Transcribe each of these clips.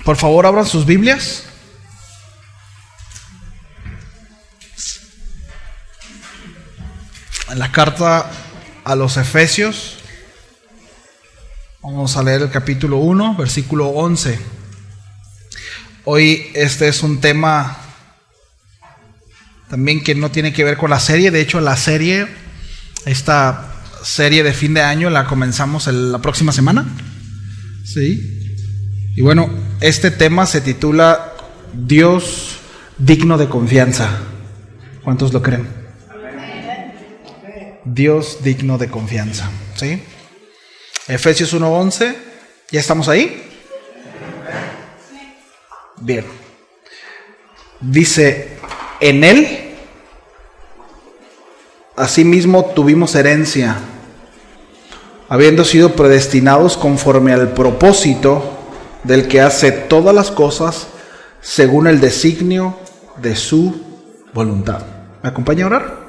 Por favor, abran sus Biblias. En la carta a los Efesios, vamos a leer el capítulo 1, versículo 11. Hoy este es un tema también que no tiene que ver con la serie. De hecho, esta serie de fin de año la comenzamos la próxima semana. Sí. Y bueno, este tema se titula Dios digno de confianza. ¿Cuántos lo creen? Dios digno de confianza. ¿Sí? Efesios 1:11. ¿Ya estamos ahí? Bien. Dice: en Él asimismo tuvimos herencia, habiendo sido predestinados conforme al propósito del que hace todas las cosas según el designio de su voluntad. ¿Me acompaña a orar?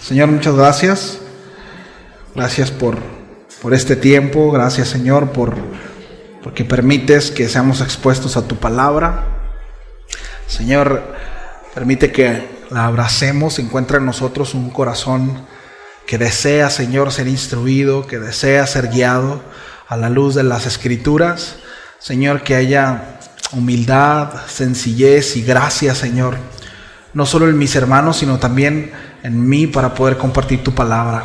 Señor, muchas gracias. Gracias por este tiempo. Gracias, Señor, porque permites que seamos expuestos a tu palabra. Señor, permite que la abracemos. Encuentra en nosotros un corazón que desea, Señor, ser instruido, que desea ser guiado a la luz de las Escrituras. Señor, que haya humildad, sencillez y gracia, Señor, no solo en mis hermanos, sino también en mí, para poder compartir tu palabra.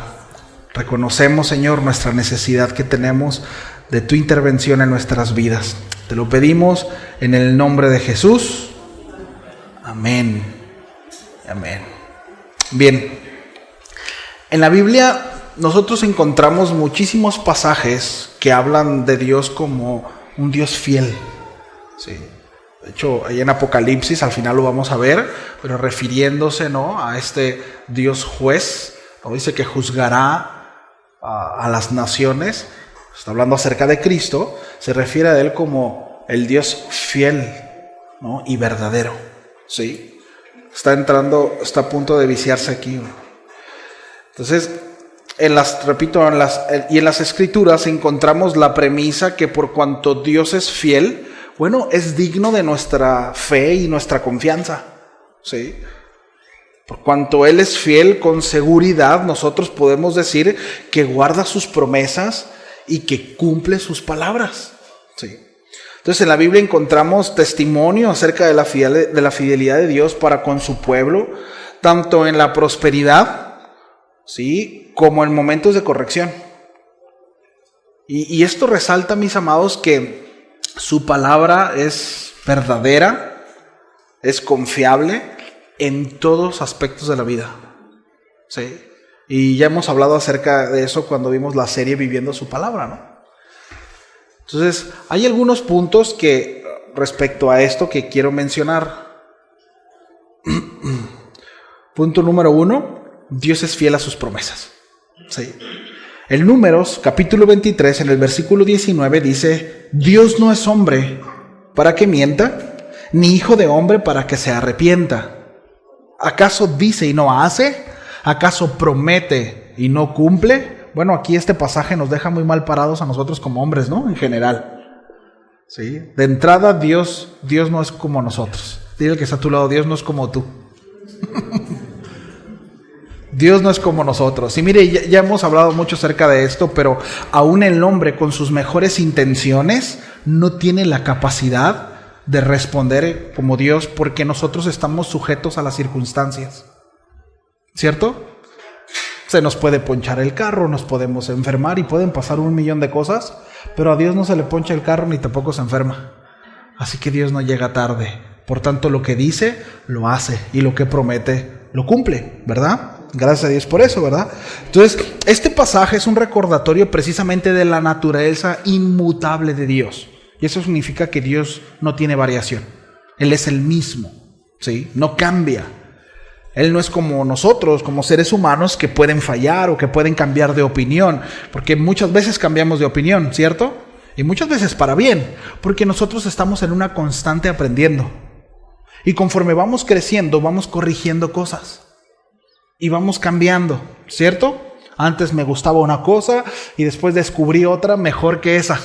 Reconocemos, Señor, nuestra necesidad que tenemos de tu intervención en nuestras vidas. Te lo pedimos en el nombre de Jesús. Amén. Amén. Bien. En la Biblia nosotros encontramos muchísimos pasajes que hablan de Dios como un Dios fiel. Sí. De hecho, ahí en Apocalipsis, al final lo vamos a ver, pero refiriéndose, ¿no?, a este Dios juez, ¿no? Dice que juzgará a las naciones. Está hablando acerca de Cristo. Se refiere a Él como el Dios fiel, ¿no?, y verdadero. ¿Sí? Está a punto de viciarse aquí. Entonces, en las Escrituras encontramos la premisa que por cuanto Dios es fiel, bueno, es digno de nuestra fe y nuestra confianza. ¿Sí? Por cuanto Él es fiel, con seguridad nosotros podemos decir que guarda sus promesas y que cumple sus palabras. ¿Sí? Entonces, en la Biblia encontramos testimonio acerca de la fidelidad de Dios para con su pueblo, tanto en la prosperidad, ¿sí?, como en momentos de corrección. Y esto resalta, mis amados, que su palabra es verdadera, es confiable en todos aspectos de la vida. ¿Sí? Y ya hemos hablado acerca de eso cuando vimos la serie Viviendo su Palabra, ¿no? Entonces, hay algunos puntos que respecto a esto que quiero mencionar. Punto número 1, Dios es fiel a sus promesas. ¿Sí? En Números, capítulo 23, en el versículo 19 dice: Dios no es hombre para que mienta, ni hijo de hombre para que se arrepienta. ¿Acaso dice y no hace? ¿Acaso promete y no cumple? Bueno, aquí este pasaje nos deja muy mal parados a nosotros como hombres, ¿no? En general. ¿Sí? De entrada, Dios no es como nosotros. Dile al que está a tu lado: Dios no es como tú. Dios no es como nosotros. Y mire, ya hemos hablado mucho acerca de esto, pero aún el hombre con sus mejores intenciones no tiene la capacidad de responder como Dios, porque nosotros estamos sujetos a las circunstancias. ¿Cierto? Se nos puede ponchar el carro, nos podemos enfermar y pueden pasar 1,000,000 de cosas, pero a Dios no se le poncha el carro ni tampoco se enferma. Así que Dios no llega tarde. Por tanto, lo que dice, lo hace, y lo que promete, lo cumple, ¿verdad? Gracias a Dios por eso, ¿verdad? Entonces, este pasaje es un recordatorio precisamente de la naturaleza inmutable de Dios. Y eso significa que Dios no tiene variación. Él es el mismo, ¿sí? No cambia. Él no es como nosotros, como seres humanos, que pueden fallar o que pueden cambiar de opinión. Porque muchas veces cambiamos de opinión, ¿cierto? Y muchas veces para bien, porque nosotros estamos en una constante aprendiendo. Y conforme vamos creciendo, vamos corrigiendo cosas. Y vamos cambiando, ¿cierto? Antes me gustaba una cosa y después descubrí otra mejor que esa,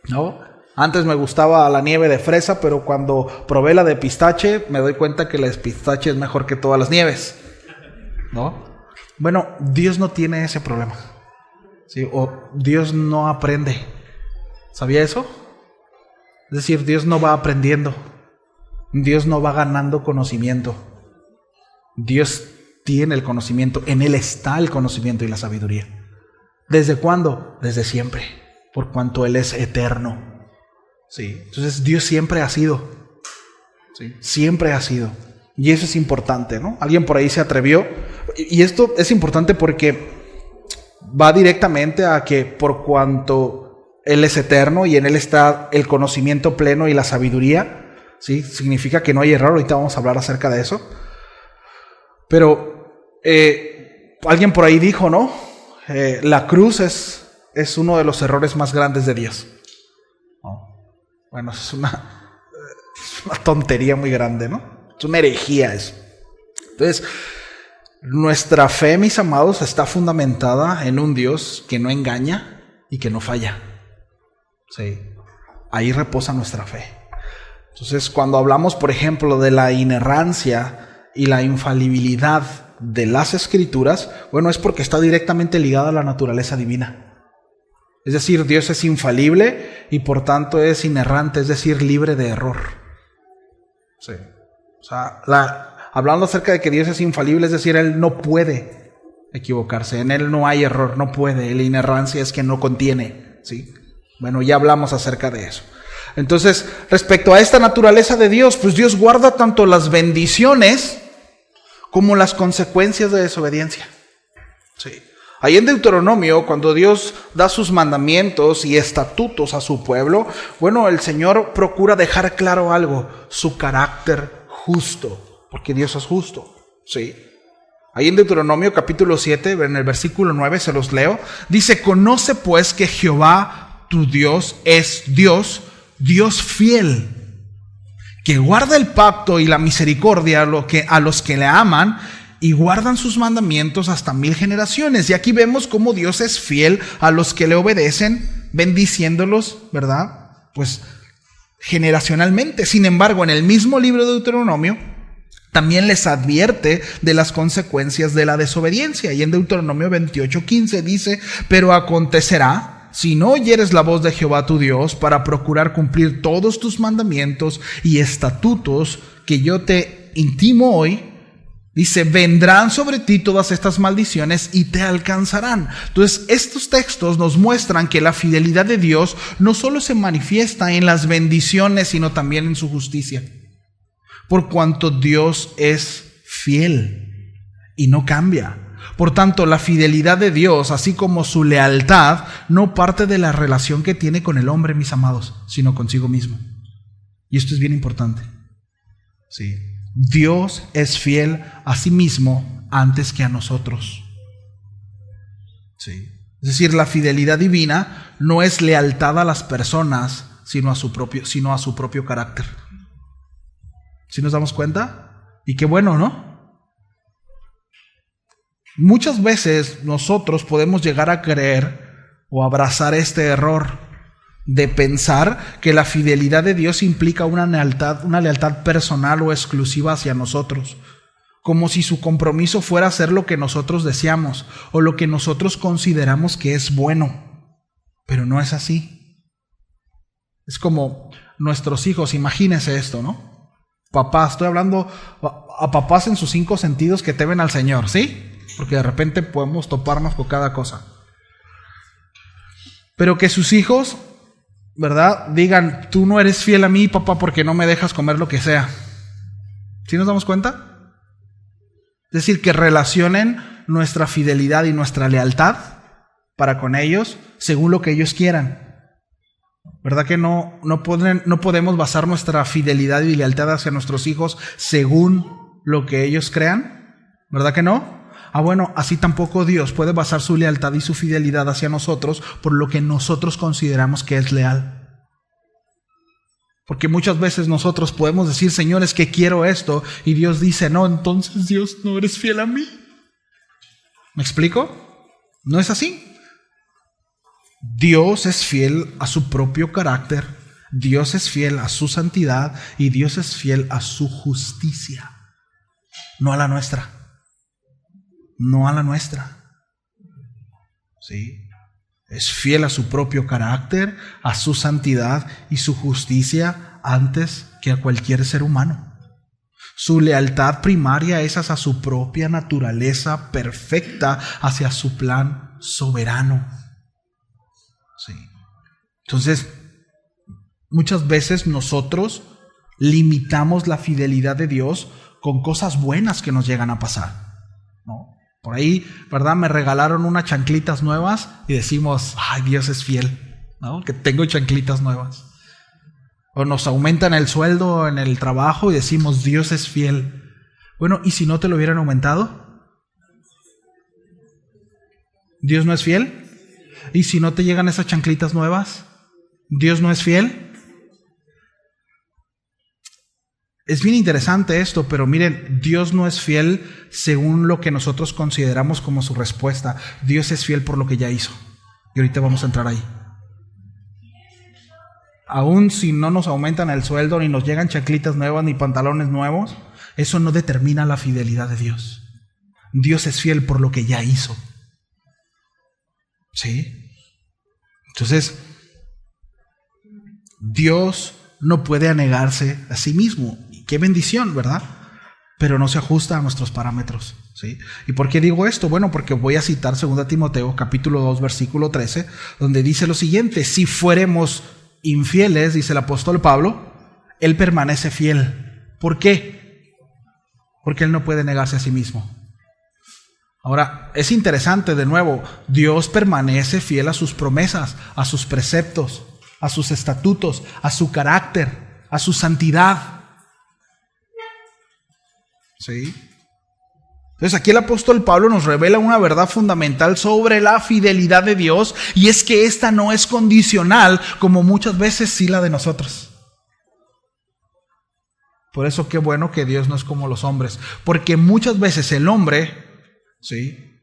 ¿no? Antes me gustaba la nieve de fresa, pero cuando probé la de pistache me doy cuenta que la de pistache es mejor que todas las nieves, ¿no? Bueno, Dios no tiene ese problema, ¿sí? O Dios no aprende. ¿Sabía eso? Es decir, Dios no va aprendiendo. Dios no va ganando conocimiento. Dios tiene el conocimiento. En Él está el conocimiento y la sabiduría. ¿Desde cuándo? Desde siempre. Por cuanto Él es eterno. ¿Sí? Entonces Dios siempre ha sido. ¿Sí? Siempre ha sido. Y eso es importante, ¿no? Alguien por ahí se atrevió. Y esto es importante porque va directamente a que por cuanto Él es eterno y en Él está el conocimiento pleno y la sabiduría, ¿sí? Significa que no hay error. Ahorita vamos a hablar acerca de eso. Pero alguien por ahí dijo, ¿no? La cruz es uno de los errores más grandes de Dios. ¿No? Bueno, es una tontería muy grande, ¿no? Es una herejía eso. Entonces, nuestra fe, mis amados, está fundamentada en un Dios que no engaña y que no falla. Sí. Ahí reposa nuestra fe. Entonces, cuando hablamos, por ejemplo, de la inerrancia y la infalibilidad de las Escrituras, bueno, es porque está directamente ligada a la naturaleza divina. Es decir, Dios es infalible y por tanto es inerrante, es decir, libre de error. Sí. O sea, hablando acerca de que Dios es infalible, es decir, Él no puede equivocarse, en Él no hay error, no puede. La inerrancia es que no contiene, ¿sí? Bueno, ya hablamos acerca de eso. Entonces, respecto a esta naturaleza de Dios, pues Dios guarda tanto las bendiciones como las consecuencias de desobediencia. Sí. Ahí en Deuteronomio, cuando Dios da sus mandamientos y estatutos a su pueblo, bueno, el Señor procura dejar claro algo, su carácter justo, porque Dios es justo. Sí. Ahí en Deuteronomio capítulo 7, en el versículo 9, se los leo, dice: conoce pues que Jehová tu Dios es Dios, Dios fiel, que guarda el pacto y la misericordia a los que le aman y guardan sus mandamientos hasta 1000 generaciones. Y aquí vemos cómo Dios es fiel a los que le obedecen, bendiciéndolos, ¿verdad? Pues generacionalmente. Sin embargo, en el mismo libro de Deuteronomio también les advierte de las consecuencias de la desobediencia. Y en Deuteronomio 28:15 dice: pero acontecerá, si no oyeres la voz de Jehová tu Dios para procurar cumplir todos tus mandamientos y estatutos que yo te intimo hoy, dice, vendrán sobre ti todas estas maldiciones y te alcanzarán. Entonces, estos textos nos muestran que la fidelidad de Dios no solo se manifiesta en las bendiciones, sino también en su justicia. Por cuanto Dios es fiel y no cambia. Por tanto, la fidelidad de Dios, así como su lealtad, no parte de la relación que tiene con el hombre, mis amados, sino consigo mismo. Y esto es bien importante. Sí. Dios es fiel a sí mismo antes que a nosotros. Sí. Es decir, la fidelidad divina no es lealtad a las personas, sino a su propio carácter. ¿Sí nos damos cuenta? Y qué bueno, ¿no? Muchas veces nosotros podemos llegar a creer o abrazar este error de pensar que la fidelidad de Dios implica una lealtad personal o exclusiva hacia nosotros, como si su compromiso fuera hacer lo que nosotros deseamos o lo que nosotros consideramos que es bueno, pero no es así. Es como nuestros hijos, imagínense esto, ¿no? Papás, estoy hablando a papás en sus 5 sentidos que temen al Señor, ¿sí? Porque de repente podemos toparnos con cada cosa. Pero que sus hijos, ¿verdad?, digan: tú no eres fiel a mí, papá, porque no me dejas comer lo que sea. ¿Sí nos damos cuenta? Es decir, que relacionen nuestra fidelidad y nuestra lealtad para con ellos según lo que ellos quieran. ¿Verdad que no podemos basar nuestra fidelidad y lealtad hacia nuestros hijos según lo que ellos crean? ¿Verdad que no? Bueno, así tampoco Dios puede basar su lealtad y su fidelidad hacia nosotros por lo que nosotros consideramos que es leal. Porque muchas veces nosotros podemos decir: Señor, es que quiero esto, y Dios dice: no, entonces Dios, no eres fiel a mí. ¿Me explico? No es así. Dios es fiel a su propio carácter, Dios es fiel a su santidad y Dios es fiel a su justicia, no a la nuestra. No a la nuestra. ¿Sí? Es fiel a su propio carácter, a su santidad y su justicia antes que a cualquier ser humano. Su lealtad primaria es hacia su propia naturaleza perfecta, hacia su plan soberano. Sí. Entonces, muchas veces nosotros limitamos la fidelidad de Dios con cosas buenas que nos llegan a pasar, ¿no? Por ahí, ¿verdad? Me regalaron unas chanclitas nuevas y decimos, ay, Dios es fiel, ¿no? Que tengo chanclitas nuevas. O nos aumentan el sueldo en el trabajo y decimos, Dios es fiel. Bueno, ¿y si no te lo hubieran aumentado? ¿Dios no es fiel? ¿Y si no te llegan esas chanclitas nuevas? ¿Dios no es fiel? Es bien interesante esto, pero miren, Dios no es fiel según lo que nosotros consideramos como su respuesta. Dios es fiel por lo que ya hizo. Y ahorita vamos a entrar ahí. Aún si no nos aumentan el sueldo, ni nos llegan chanclitas nuevas, ni pantalones nuevos, eso no determina la fidelidad de Dios. Dios es fiel por lo que ya hizo. ¿Sí? Entonces, Dios no puede anegarse a sí mismo. Y qué bendición, ¿verdad? Pero no se ajusta a nuestros parámetros, ¿sí? ¿Y por qué digo esto? Bueno, porque voy a citar 2 Timoteo, capítulo 2, versículo 13, donde dice lo siguiente: si fuéramos infieles, dice el apóstol Pablo, Él permanece fiel. ¿Por qué? Porque Él no puede negarse a sí mismo. Ahora, es interesante, de nuevo, Dios permanece fiel a sus promesas, a sus preceptos, a sus estatutos, a su carácter, a su santidad. ¿Sí? Entonces aquí el apóstol Pablo nos revela una verdad fundamental sobre la fidelidad de Dios, y es que esta no es condicional como muchas veces sí la de nosotros. Por eso qué bueno que Dios no es como los hombres, porque muchas veces el hombre, ¿sí?,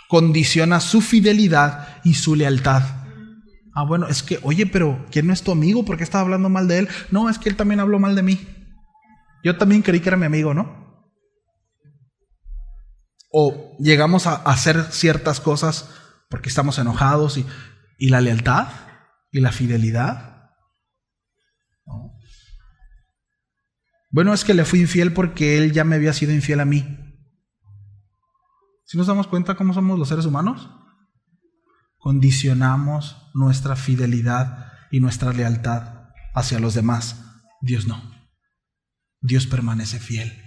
condiciona su fidelidad y su lealtad. Ah, bueno, es que, oye, pero ¿quién no es tu amigo? ¿Por qué estás hablando mal de él? No, es que él también habló mal de mí. Yo también creí que era mi amigo, ¿no? O llegamos a hacer ciertas cosas porque estamos enojados y la lealtad y la fidelidad. ¿No? Bueno, es que le fui infiel porque él ya me había sido infiel a mí. ¿Sí nos damos cuenta cómo somos los seres humanos? Condicionamos nuestra fidelidad y nuestra lealtad hacia los demás. Dios no. Dios permanece fiel,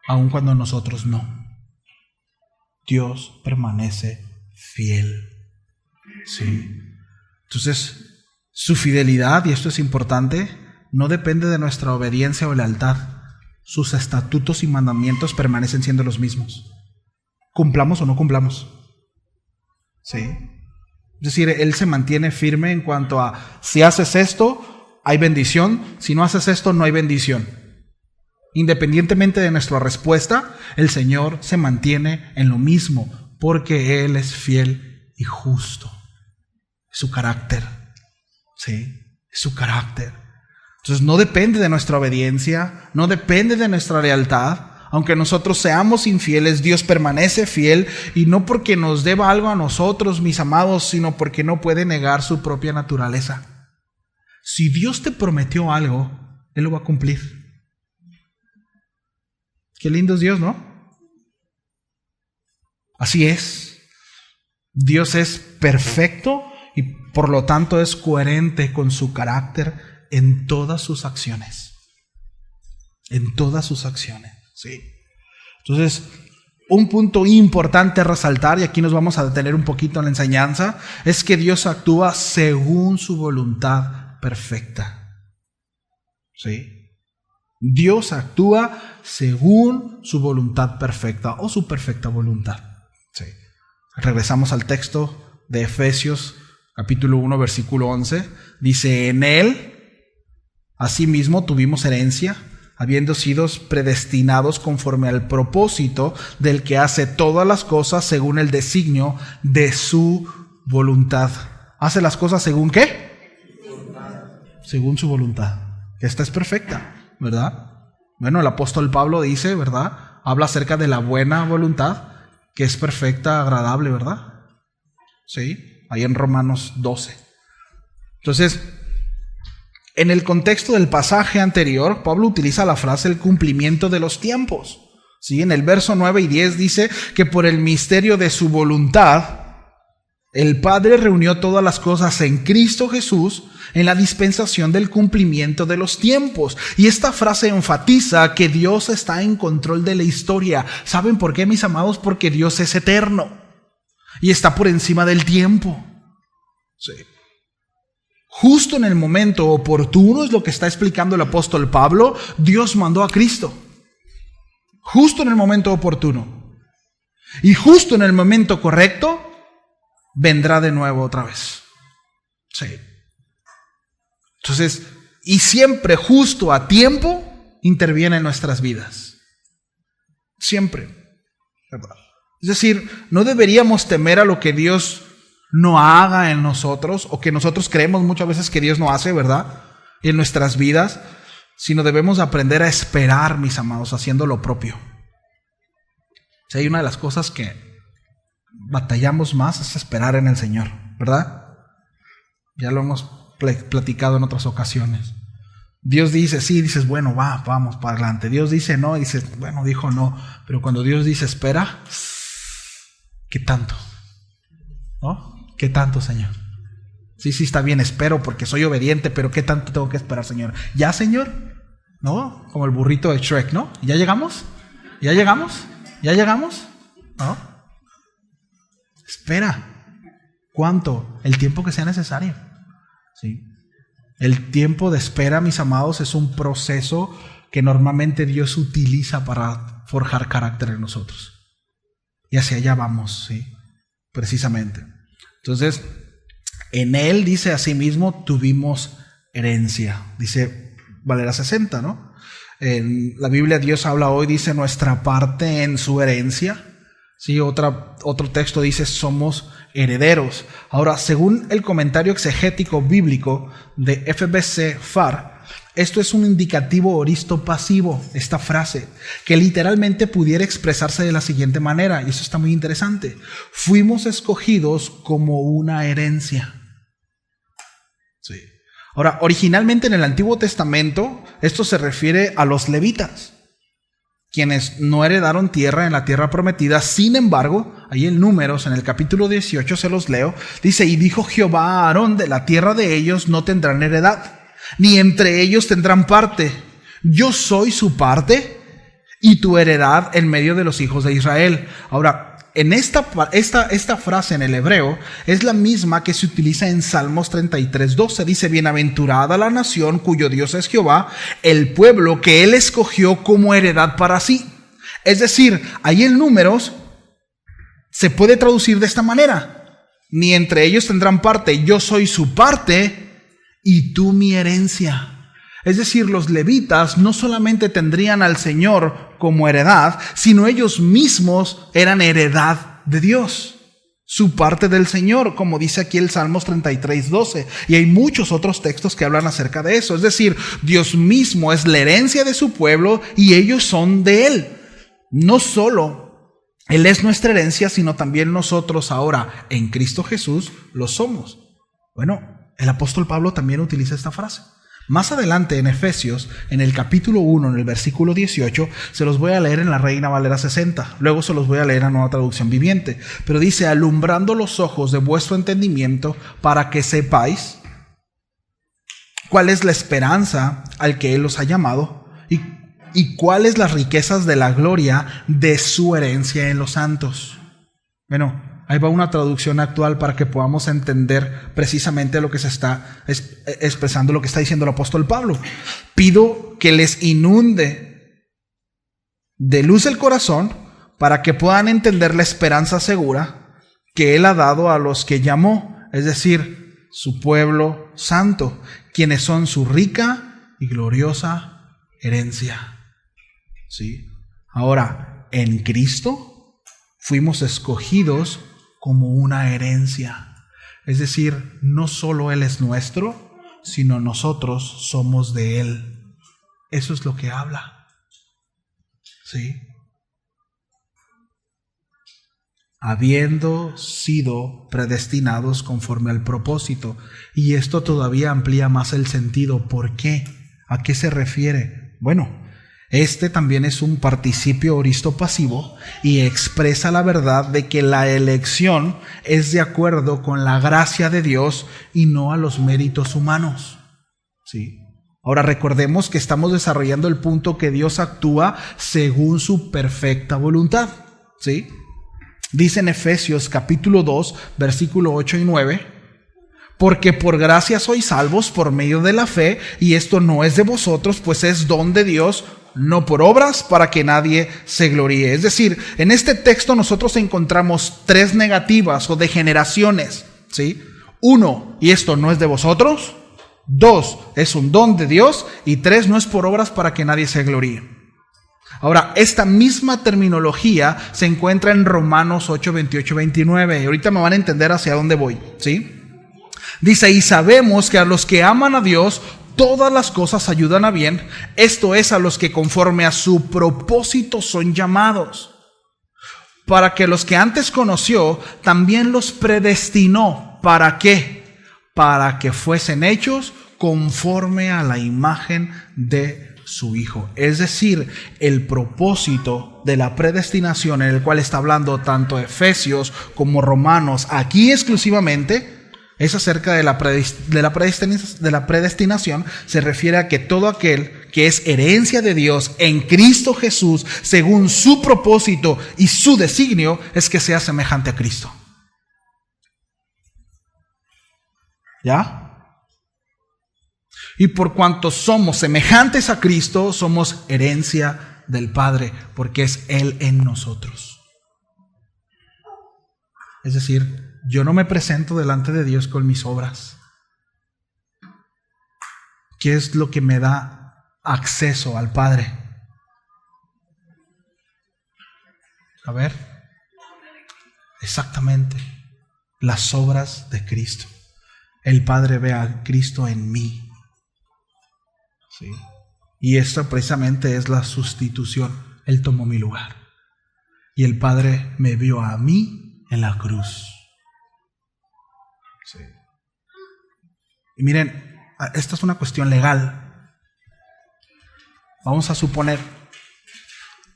aun cuando nosotros no. Dios permanece fiel. Sí. Entonces, su fidelidad, y esto es importante, no depende de nuestra obediencia o lealtad. Sus estatutos y mandamientos permanecen siendo los mismos. Cumplamos o no cumplamos. ¿Sí? Es decir, Él se mantiene firme en cuanto a si haces esto, hay bendición. Si no haces esto, no hay bendición. Independientemente de nuestra respuesta, el Señor se mantiene en lo mismo, porque Él es fiel y justo. Es su carácter. ¿Sí? Es su carácter. Entonces no depende de nuestra obediencia, no depende de nuestra lealtad. Aunque nosotros seamos infieles, Dios permanece fiel, y no porque nos deba algo a nosotros, mis amados, sino porque no puede negar su propia naturaleza. Si Dios te prometió algo, Él lo va a cumplir. Qué lindo es Dios, ¿no? Así es. Dios es perfecto y por lo tanto es coherente con su carácter en todas sus acciones. En todas sus acciones. Sí. Entonces, un punto importante a resaltar, y aquí nos vamos a detener un poquito en la enseñanza, es que Dios actúa según su voluntad perfecta. ¿Sí? Dios actúa según su voluntad perfecta o su perfecta voluntad. ¿Sí? Regresamos al texto de Efesios, capítulo 1, versículo 11. Dice: en Él, asimismo, tuvimos herencia, habiendo sido predestinados conforme al propósito del que hace todas las cosas según el designio de su voluntad. ¿Hace las cosas según qué? Según su voluntad. Esta es perfecta, ¿verdad? Bueno, el apóstol Pablo dice, ¿verdad? Habla acerca de la buena voluntad, que es perfecta, agradable, ¿verdad? Sí, ahí en Romanos 12. Entonces, en el contexto del pasaje anterior, Pablo utiliza la frase el cumplimiento de los tiempos. ¿Sí? En el verso 9 y 10 dice que por el misterio de su voluntad, el Padre reunió todas las cosas en Cristo Jesús en la dispensación del cumplimiento de los tiempos. Y esta frase enfatiza que Dios está en control de la historia. ¿Saben por qué, mis amados? Porque Dios es eterno y está por encima del tiempo. Sí. Justo en el momento oportuno, es lo que está explicando el apóstol Pablo, Dios mandó a Cristo. Justo en el momento oportuno. Y justo en el momento correcto, vendrá de nuevo otra vez. Sí. Entonces, y siempre justo a tiempo, interviene en nuestras vidas. Siempre. ¿Verdad? Es decir, no deberíamos temer a lo que Dios no haga en nosotros, o que nosotros creemos muchas veces que Dios no hace, ¿verdad? En nuestras vidas, sino debemos aprender a esperar, mis amados, haciendo lo propio. Si hay una de las cosas que batallamos más es esperar en el Señor, ¿verdad? Ya lo hemos platicado en otras ocasiones. Dios dice sí, dices, bueno, vamos para adelante. Dios dice no, y dices, bueno, dijo no. Pero cuando Dios dice espera, ¿qué tanto? ¿No? ¿Qué tanto, Señor? Sí, está bien, espero porque soy obediente, pero ¿qué tanto tengo que esperar, Señor? ¿Ya, Señor? ¿No? Como el burrito de Shrek, ¿no? ¿Ya llegamos? ¿Ya llegamos? ¿Ya llegamos? ¿No? Espera. ¿Cuánto? El tiempo que sea necesario. ¿Sí? El tiempo de espera, mis amados, es un proceso que normalmente Dios utiliza para forjar carácter en nosotros. Y hacia allá vamos, ¿sí? Precisamente. Entonces, en Él, dice asimismo, tuvimos herencia. Dice Valera 60, ¿no? En la Biblia Dios habla hoy, dice nuestra parte en su herencia. Sí, otro texto dice somos herederos. Ahora, según el comentario exegético bíblico de FBC Farr, esto es un indicativo aoristo pasivo, esta frase, que literalmente pudiera expresarse de la siguiente manera, y eso está muy interesante. Fuimos escogidos como una herencia. Sí. Ahora, originalmente en el Antiguo Testamento, esto se refiere a los levitas, quienes no heredaron tierra en la tierra prometida. Sin embargo, ahí en Números, en el capítulo 18, se los leo, dice, y dijo Jehová a Aarón, de la tierra de ellos no tendrán heredad, ni entre ellos tendrán parte. Yo soy su parte y tu heredad en medio de los hijos de Israel. Ahora, en esta frase en el hebreo es la misma que se utiliza en Salmos 33:12. Dice, bienaventurada la nación cuyo Dios es Jehová, el pueblo que él escogió como heredad para sí. Es decir, ahí en Números se puede traducir de esta manera. Ni entre ellos tendrán parte, yo soy su parte y tú mi herencia. Es decir, los levitas no solamente tendrían al Señor como heredad, sino ellos mismos eran heredad de Dios, su parte del Señor, como dice aquí el Salmos 33:12. Y hay muchos otros textos que hablan acerca de eso. Es decir, Dios mismo es la herencia de su pueblo y ellos son de Él. No solo Él es nuestra herencia, sino también nosotros ahora en Cristo Jesús lo somos. Bueno, el apóstol Pablo también utiliza esta frase. Más adelante en Efesios, en el capítulo 1, en el versículo 18, se los voy a leer en la Reina Valera 60. Luego se los voy a leer en Nueva Traducción Viviente. Pero dice, alumbrando los ojos de vuestro entendimiento para que sepáis cuál es la esperanza al que Él os ha llamado y cuáles las riquezas de la gloria de su herencia en los santos. Bueno, ahí va una traducción actual para que podamos entender precisamente lo que se está expresando, lo que está diciendo el apóstol Pablo. Pido que les inunde de luz el corazón para que puedan entender la esperanza segura que Él ha dado a los que llamó, es decir, su pueblo santo, quienes son su rica y gloriosa herencia. ¿sí? Ahora, en Cristo fuimos escogidos como una herencia. Es decir, no solo Él es nuestro, sino nosotros somos de Él. Eso es lo que habla. ¿Sí? Habiendo sido predestinados conforme al propósito. Y esto todavía amplía más el sentido. ¿Por qué? ¿A qué se refiere? Bueno, este también es un participio aoristo pasivo y expresa la verdad de que la elección es de acuerdo con la gracia de Dios y no a los méritos humanos. ¿Sí? Ahora recordemos que estamos desarrollando el punto que Dios actúa según su perfecta voluntad. ¿Sí? Dice en Efesios capítulo 2, versículo 8 y 9, porque por gracia sois salvos por medio de la fe, y esto no es de vosotros, pues es don de Dios, no por obras, para que nadie se gloríe. Es decir, en este texto nosotros encontramos tres negativas o degeneraciones, ¿sí? 1, y esto no es de vosotros. 2, es un don de Dios. Y 3, no es por obras para que nadie se gloríe. Ahora, esta misma terminología se encuentra en Romanos 8, 28, 29. Y ahorita me van a entender hacia dónde voy, ¿sí? Dice, y sabemos que a los que aman a Dios, todas las cosas ayudan a bien, esto es, a los que conforme a su propósito son llamados, para que los que antes conoció, también los predestinó. ¿Para qué? Para que fuesen hechos conforme a la imagen de su Hijo. Es decir, el propósito de la predestinación, en el cual está hablando tanto Efesios como Romanos, aquí exclusivamente, es acerca de la predestinación. Se refiere a que todo aquel que es herencia de Dios en Cristo Jesús, según su propósito y su designio, es que sea semejante a Cristo. ¿Ya? Y por cuanto somos semejantes a Cristo, somos herencia del Padre, porque es Él en nosotros. Es decir, yo no me presento delante de Dios con mis obras. ¿Qué es lo que me da acceso al Padre? A ver. Exactamente. Las obras de Cristo. El Padre ve a Cristo en mí. ¿Sí? Y esto precisamente es la sustitución. Él tomó mi lugar. Y el Padre me vio a mí en la cruz. Sí. Y miren, esta es una cuestión legal. Vamos a suponer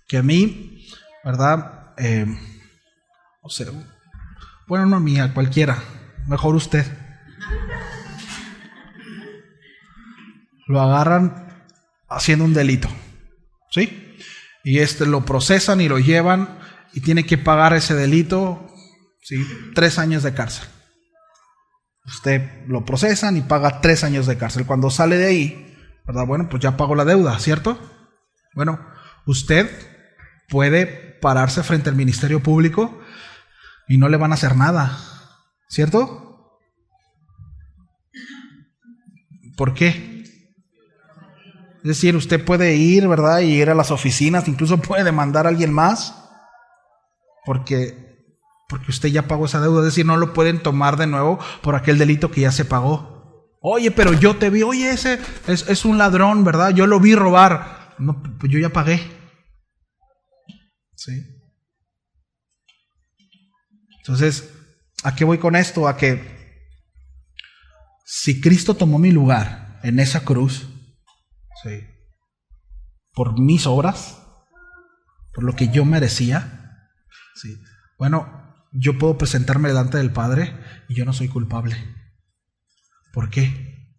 que a mí, ¿verdad? O sea, bueno, no a mí, a cualquiera, mejor usted. Lo agarran haciendo un delito, ¿sí? Y lo procesan y lo llevan y tiene que pagar ese delito, ¿sí? 3 años de cárcel. Usted lo procesan y paga 3 años de cárcel. Cuando sale de ahí, ¿verdad? Bueno, pues ya pagó la deuda, ¿cierto? Bueno, usted puede pararse frente al Ministerio Público y no le van a hacer nada, ¿cierto? ¿Por qué? Es decir, usted puede ir, ¿verdad? Y ir a las oficinas, incluso puede demandar a alguien más, porque usted ya pagó esa deuda. Es decir, no lo pueden tomar de nuevo por aquel delito que ya se pagó. Oye, pero yo te vi, oye, ese es un ladrón, ¿verdad? Yo lo vi robar. No, pues yo ya pagué. ¿Sí? Entonces, ¿a qué voy con esto? A que si Cristo tomó mi lugar en esa cruz, ¿sí?, por mis obras, por lo que yo merecía, ¿sí?, bueno, yo puedo presentarme delante del Padre y yo no soy culpable. ¿Por qué?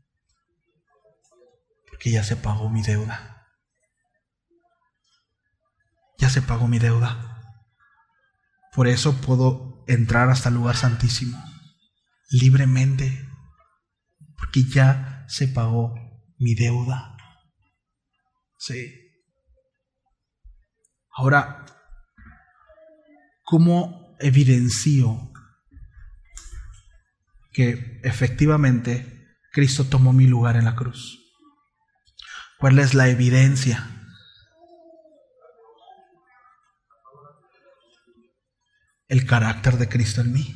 Porque ya se pagó mi deuda. Ya se pagó mi deuda. Por eso puedo entrar hasta el lugar santísimo libremente, porque ya se pagó mi deuda. Sí. Ahora, ¿cómo evidencio que efectivamente Cristo tomó mi lugar en la cruz? ¿Cuál es la evidencia? el carácter de Cristo en mí.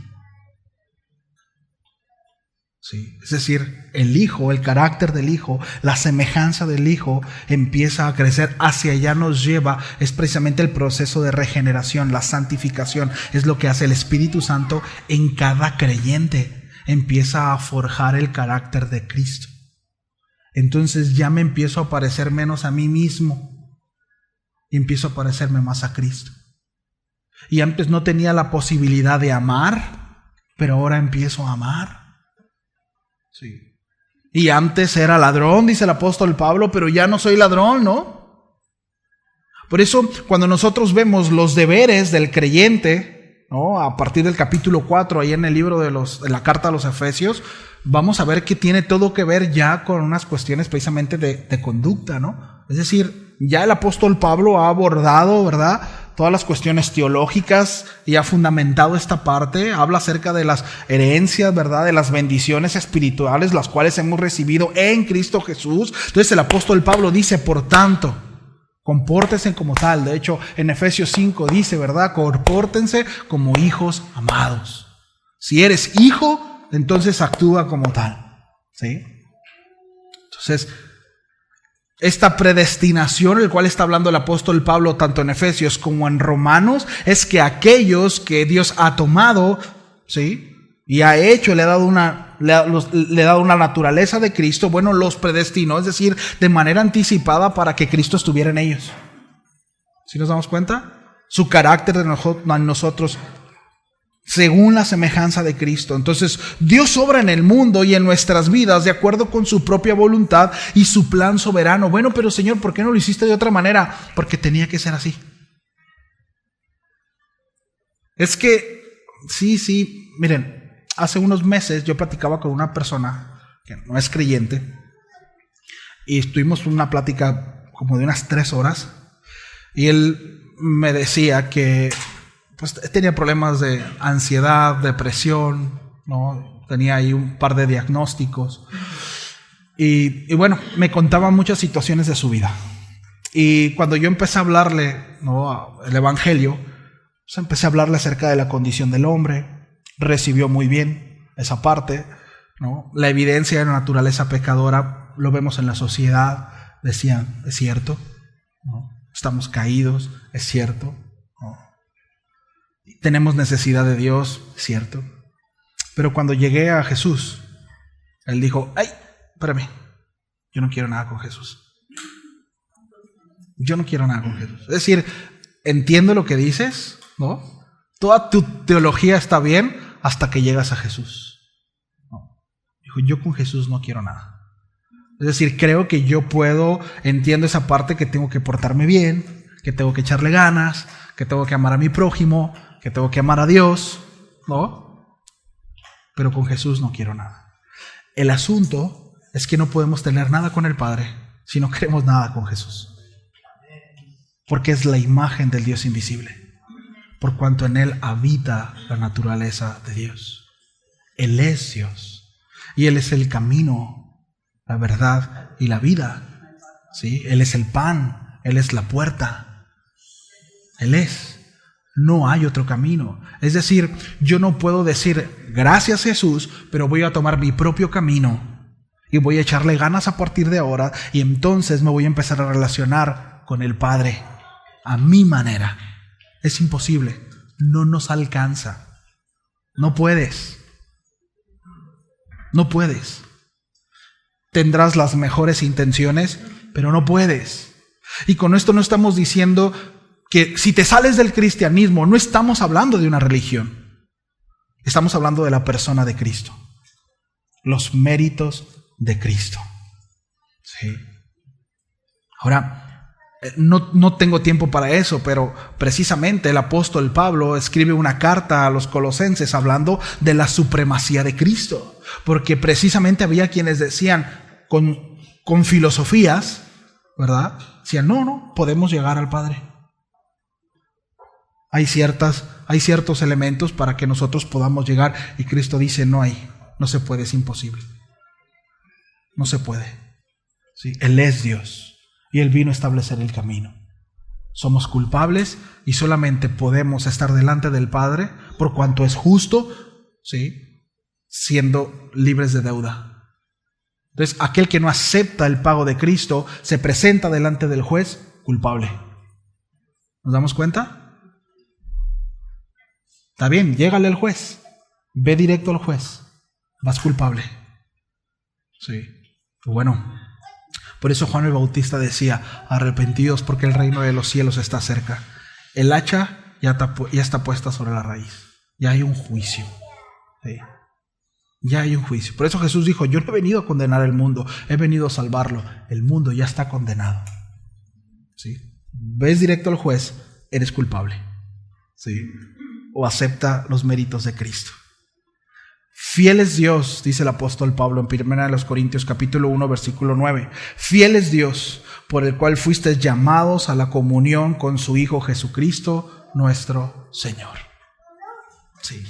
Sí, es decir, el Hijo, el carácter del Hijo, la semejanza del Hijo empieza a crecer, hacia allá nos lleva. Es precisamente el proceso de regeneración, la santificación, es lo que hace el Espíritu Santo en cada creyente. Empieza a forjar el carácter de Cristo. Entonces ya me empiezo a parecer menos a mí mismo y empiezo a parecerme más a Cristo. Y antes no tenía la posibilidad de amar, pero ahora empiezo a amar. Sí. Y antes era ladrón, dice el apóstol Pablo, pero ya no soy ladrón, ¿no? Por eso, cuando nosotros vemos los deberes del creyente, ¿no? A partir del capítulo 4, ahí en el libro de la carta a los Efesios, vamos a ver que tiene todo que ver ya con unas cuestiones precisamente de conducta, ¿no? Es decir, ya el apóstol Pablo ha abordado, ¿verdad?, todas las cuestiones teológicas y ha fundamentado esta parte. Habla acerca de las herencias, ¿verdad?, de las bendiciones espirituales, las cuales hemos recibido en Cristo Jesús. Entonces el apóstol Pablo dice, por tanto, compórtense como tal. De hecho, en Efesios 5 dice, ¿verdad?, compórtense como hijos amados. Si eres hijo, entonces actúa como tal. ¿Sí? Entonces, esta predestinación, el cual está hablando el apóstol Pablo tanto en Efesios como en Romanos, es que aquellos que Dios ha tomado, ¿sí?, y ha hecho, le ha dado una naturaleza de Cristo, bueno, los predestinó, es decir, de manera anticipada para que Cristo estuviera en ellos. ¿Sí nos damos cuenta? Su carácter en nosotros, según la semejanza de Cristo. Entonces, Dios obra en el mundo y en nuestras vidas de acuerdo con su propia voluntad y su plan soberano. Bueno, pero Señor, ¿por qué no lo hiciste de otra manera? Porque tenía que ser así. Es que, sí, miren, hace unos meses yo platicaba con una persona que no es creyente y estuvimos en una plática como de unas 3 horas y él me decía que pues tenía problemas de ansiedad, depresión, ¿no? Tenía ahí un par de diagnósticos. Y bueno, me contaba muchas situaciones de su vida. Y cuando yo empecé a hablarle, ¿no?, el Evangelio, pues empecé a hablarle acerca de la condición del hombre. Recibió muy bien esa parte, ¿no? La evidencia de la naturaleza pecadora lo vemos en la sociedad. Decían, es cierto, ¿no? Estamos caídos, es cierto, ¿no? Tenemos necesidad de Dios, cierto. Pero cuando llegué a Jesús, él dijo, ay, espérame, yo no quiero nada con Jesús. Yo no quiero nada con Jesús. Es decir, entiendo lo que dices, ¿no? Toda tu teología está bien hasta que llegas a Jesús. No. Dijo, yo con Jesús no quiero nada. Es decir, creo que yo entiendo esa parte que tengo que portarme bien, que tengo que echarle ganas, que tengo que amar a mi prójimo, que tengo que amar a Dios, ¿no? Pero con Jesús no quiero nada. El asunto es que no podemos tener nada con el Padre si no queremos nada con Jesús. Porque es la imagen del Dios invisible, por cuanto en Él habita la naturaleza de Dios. Él es Dios y Él es el camino, la verdad y la vida. ¿Sí? Él es el pan, Él es la puerta. Él es. No hay otro camino. Es decir, yo no puedo decir gracias Jesús, pero voy a tomar mi propio camino y voy a echarle ganas a partir de ahora y entonces me voy a empezar a relacionar con el Padre a mi manera. Es imposible. No nos alcanza. No puedes. No puedes. Tendrás las mejores intenciones, pero no puedes. Y con esto no estamos diciendo que si te sales del cristianismo, no estamos hablando de una religión. Estamos hablando de la persona de Cristo. Los méritos de Cristo. ¿Sí? Ahora, no tengo tiempo para eso, pero precisamente el apóstol Pablo escribe una carta a los colosenses hablando de la supremacía de Cristo. Porque precisamente había quienes decían con filosofías, ¿verdad? Decían, no, podemos llegar al Padre. Hay ciertos elementos para que nosotros podamos llegar y Cristo dice no se puede, es imposible. No se puede. ¿Sí? Él es Dios y Él vino a establecer el camino. Somos culpables y solamente podemos estar delante del Padre por cuanto es justo, ¿sí?, siendo libres de deuda. Entonces, aquel que no acepta el pago de Cristo se presenta delante del juez culpable. ¿Nos damos cuenta? Está bien, llégale al juez, ve directo al juez, vas culpable. Sí, bueno, por eso Juan el Bautista decía: arrepentidos porque el reino de los cielos está cerca. El hacha ya está puesta sobre la raíz, ya hay un juicio. Sí. Ya hay un juicio. Por eso Jesús dijo: yo no he venido a condenar el mundo, he venido a salvarlo. El mundo ya está condenado. ¿Sí? Ves directo al juez, eres culpable. ¿Sí? O acepta los méritos de Cristo. Fiel es Dios, dice el apóstol Pablo en 1 Corintios capítulo 1, versículo 9. Fiel es Dios, por el cual fuisteis llamados a la comunión con su Hijo Jesucristo, nuestro Señor. Sí.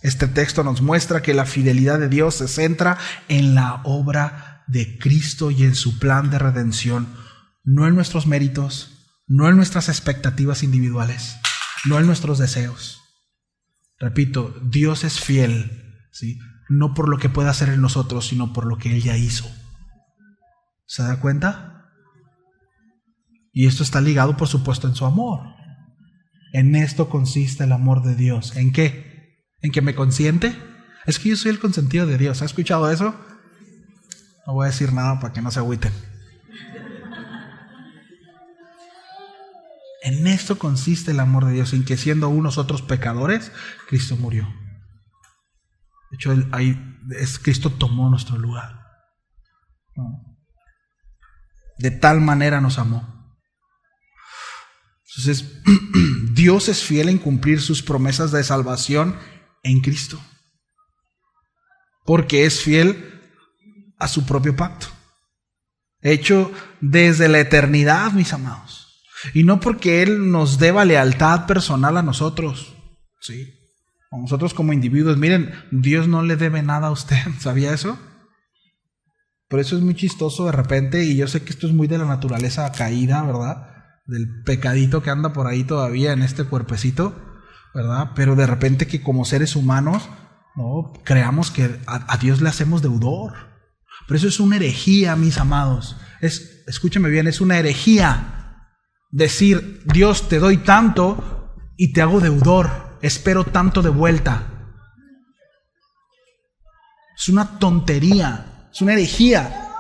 Este texto nos muestra que la fidelidad de Dios se centra en la obra de Cristo y en su plan de redención, no en nuestros méritos, no en nuestras expectativas individuales, no en nuestros deseos. Repito, Dios es fiel, ¿sí?, no por lo que pueda hacer en nosotros, sino por lo que Él ya hizo. ¿Se da cuenta? Y esto está ligado, por supuesto, en su amor. En esto consiste el amor de Dios. ¿En qué? ¿En que me consiente? Es que yo soy el consentido de Dios. ¿Ha escuchado eso? No voy a decir nada para que no se agüiten. En esto consiste el amor de Dios, en que siendo unos otros pecadores, Cristo murió. De hecho, Cristo tomó nuestro lugar. De tal manera nos amó. Entonces, Dios es fiel en cumplir sus promesas de salvación en Cristo, porque es fiel a su propio pacto, hecho desde la eternidad, mis amados, y no porque Él nos deba lealtad personal a nosotros, ¿sí?, a nosotros como individuos. Miren, Dios no le debe nada a usted, ¿sabía eso? Por eso es muy chistoso de repente, y yo sé que esto es muy de la naturaleza caída, ¿verdad?, del pecadito que anda por ahí todavía en este cuerpecito, ¿verdad? Pero de repente que como seres humanos, ¿no?, creamos que a Dios le hacemos deudor. Pero eso es una herejía, mis amados. Escúcheme bien, es una herejía decir: Dios, te doy tanto y te hago deudor, espero tanto de vuelta. Es una tontería, es una herejía.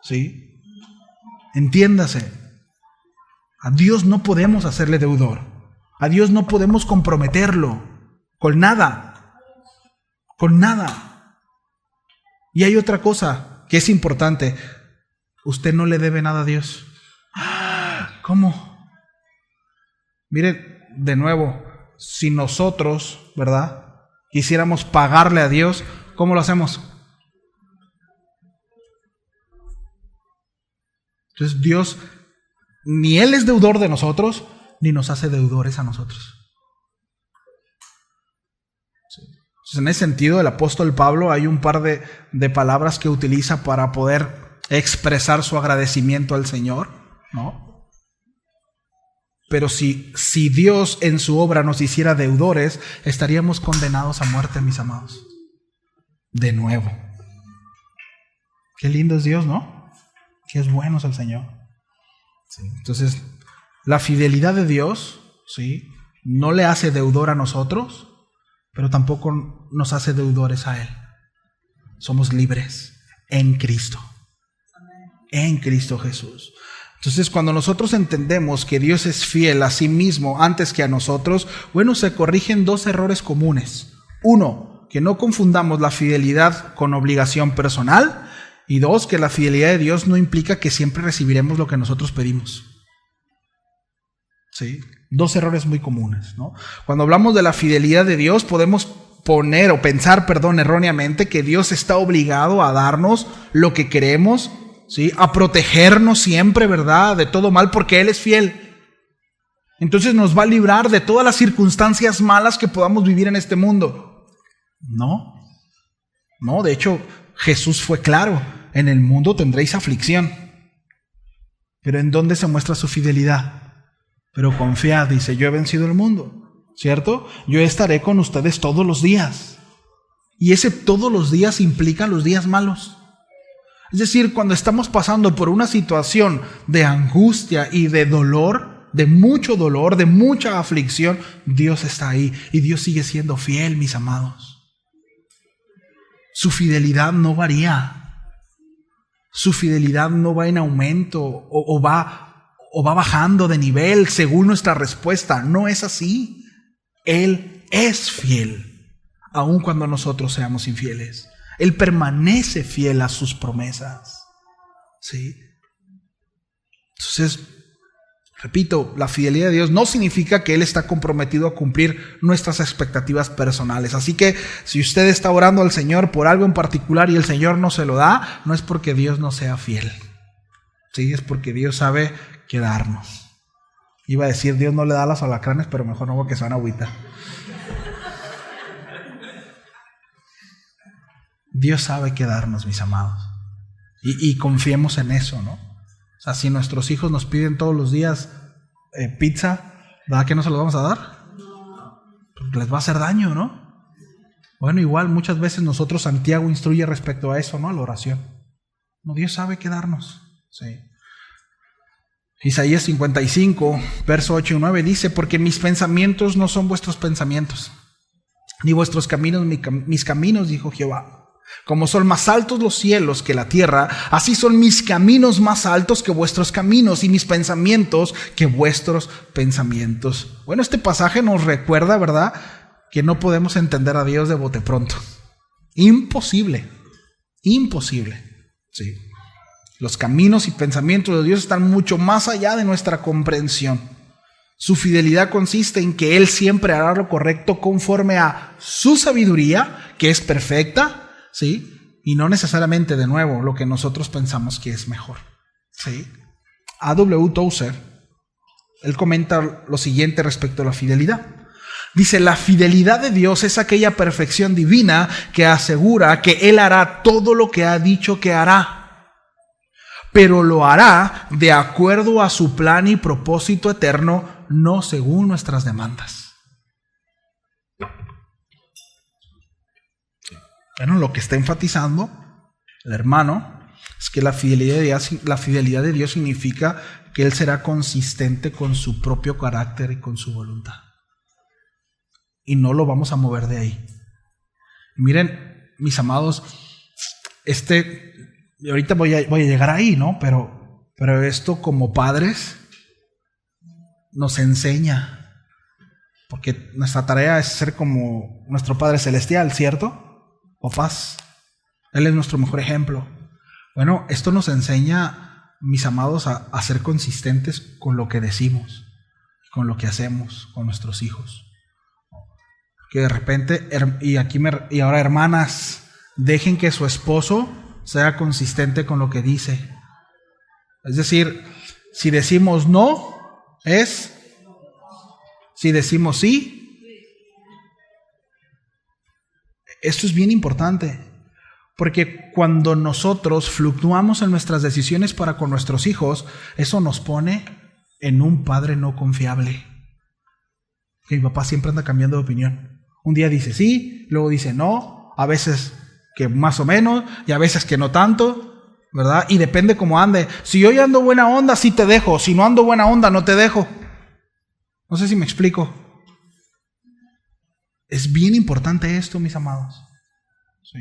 ¿Sí? Entiéndase. A Dios no podemos hacerle deudor. A Dios no podemos comprometerlo con nada. Con nada. Y hay otra cosa que es importante. Usted no le debe nada a Dios. ¿Cómo? Mire, de nuevo, si nosotros, ¿verdad?, quisiéramos pagarle a Dios, ¿cómo lo hacemos? Entonces Dios, ni Él es deudor de nosotros, ni nos hace deudores a nosotros. Entonces, en ese sentido, el apóstol Pablo, hay un par de palabras que utiliza para poder expresar su agradecimiento al Señor, ¿no? Pero si Dios en su obra nos hiciera deudores, estaríamos condenados a muerte, mis amados. De nuevo. Qué lindo es Dios, ¿no? Qué es bueno es el Señor. Sí. Entonces, la fidelidad de Dios, ¿sí?, no le hace deudor a nosotros, pero tampoco nos hace deudores a Él. Somos libres en Cristo. En Cristo Jesús. Entonces, cuando nosotros entendemos que Dios es fiel a sí mismo antes que a nosotros, bueno, se corrigen dos errores comunes. Uno, que no confundamos la fidelidad con obligación personal. Y dos, que la fidelidad de Dios no implica que siempre recibiremos lo que nosotros pedimos. ¿Sí? Dos errores muy comunes, ¿no? Cuando hablamos de la fidelidad de Dios, podemos pensar erróneamente que Dios está obligado a darnos lo que queremos, ¿sí?, a protegernos siempre, ¿verdad?, de todo mal, porque Él es fiel. Entonces nos va a librar de todas las circunstancias malas que podamos vivir en este mundo. No, de hecho, Jesús fue claro: en el mundo tendréis aflicción. Pero ¿en dónde se muestra su fidelidad? Pero confiad, dice: yo he vencido el mundo. ¿cierto? Yo estaré con ustedes todos los días. Y ese todos los días implica los días malos. Es decir, cuando estamos pasando por una situación de angustia y de dolor, de mucha aflicción, Dios está ahí y Dios sigue siendo fiel, mis amados. Su fidelidad no varía. Su fidelidad no va en aumento o va bajando de nivel según nuestra respuesta. No es así. Él es fiel, aun cuando nosotros seamos infieles. Él permanece fiel a sus promesas. ¿Sí? Entonces, repito, la fidelidad de Dios no significa que Él está comprometido a cumplir nuestras expectativas personales. Así que si usted está orando al Señor por algo en particular y el Señor no se lo da, no es porque Dios no sea fiel. Sí, es porque Dios sabe quedarnos. Iba a decir, Dios no le da a las alacranes, pero mejor no, porque se van a agüitar. Dios sabe quedarnos, mis amados. Y confiemos en eso, ¿no? O sea, si nuestros hijos nos piden todos los días pizza, ¿verdad que no se los vamos a dar? Porque les va a hacer daño, ¿no? Bueno, igual muchas veces nosotros, Santiago instruye respecto a eso, ¿no? A la oración. No, Dios sabe quedarnos. Sí. Isaías 55, verso 8 y 9 dice: porque mis pensamientos no son vuestros pensamientos, ni vuestros caminos mis caminos, dijo Jehová. Como son más altos los cielos que la tierra, así son mis caminos más altos que vuestros caminos, y mis pensamientos que vuestros pensamientos. Bueno, este pasaje nos recuerda, ¿verdad?, que no podemos entender a Dios de bote pronto. Imposible. Sí. Los caminos y pensamientos de Dios están mucho más allá de nuestra comprensión. Su fidelidad consiste en que Él siempre hará lo correcto conforme a su sabiduría, que es perfecta, ¿sí? Y no necesariamente, de nuevo, lo que nosotros pensamos que es mejor. ¿Sí? A.W. Tozer, él comenta lo siguiente respecto a la fidelidad. Dice: la fidelidad de Dios es aquella perfección divina que asegura que Él hará todo lo que ha dicho que hará, pero lo hará de acuerdo a su plan y propósito eterno, no según nuestras demandas. Bueno, lo que está enfatizando el hermano es que la fidelidad de Dios significa que Él será consistente con su propio carácter y con su voluntad. Y no lo vamos a mover de ahí. Miren, mis amados, ahorita voy a llegar ahí, ¿no? Pero esto, como padres, nos enseña, porque nuestra tarea es ser como nuestro Padre Celestial, ¿cierto? Papás, Él es nuestro mejor ejemplo. Bueno, esto nos enseña, mis amados, a ser consistentes con lo que decimos, con lo que hacemos con nuestros hijos. Que de repente, y ahora, hermanas, dejen que su esposo sea consistente con lo que dice. Es decir, si decimos no, si decimos sí. Esto es bien importante, porque cuando nosotros fluctuamos en nuestras decisiones para con nuestros hijos, eso nos pone en un padre no confiable. Que mi papá siempre anda cambiando de opinión. Un día dice sí, luego dice no, a veces que más o menos, y a veces que no tanto, ¿verdad? Y depende cómo ande. Si yo ya ando buena onda, sí te dejo. Si no ando buena onda, no te dejo. No sé si me explico. Es bien importante esto, mis amados. Sí.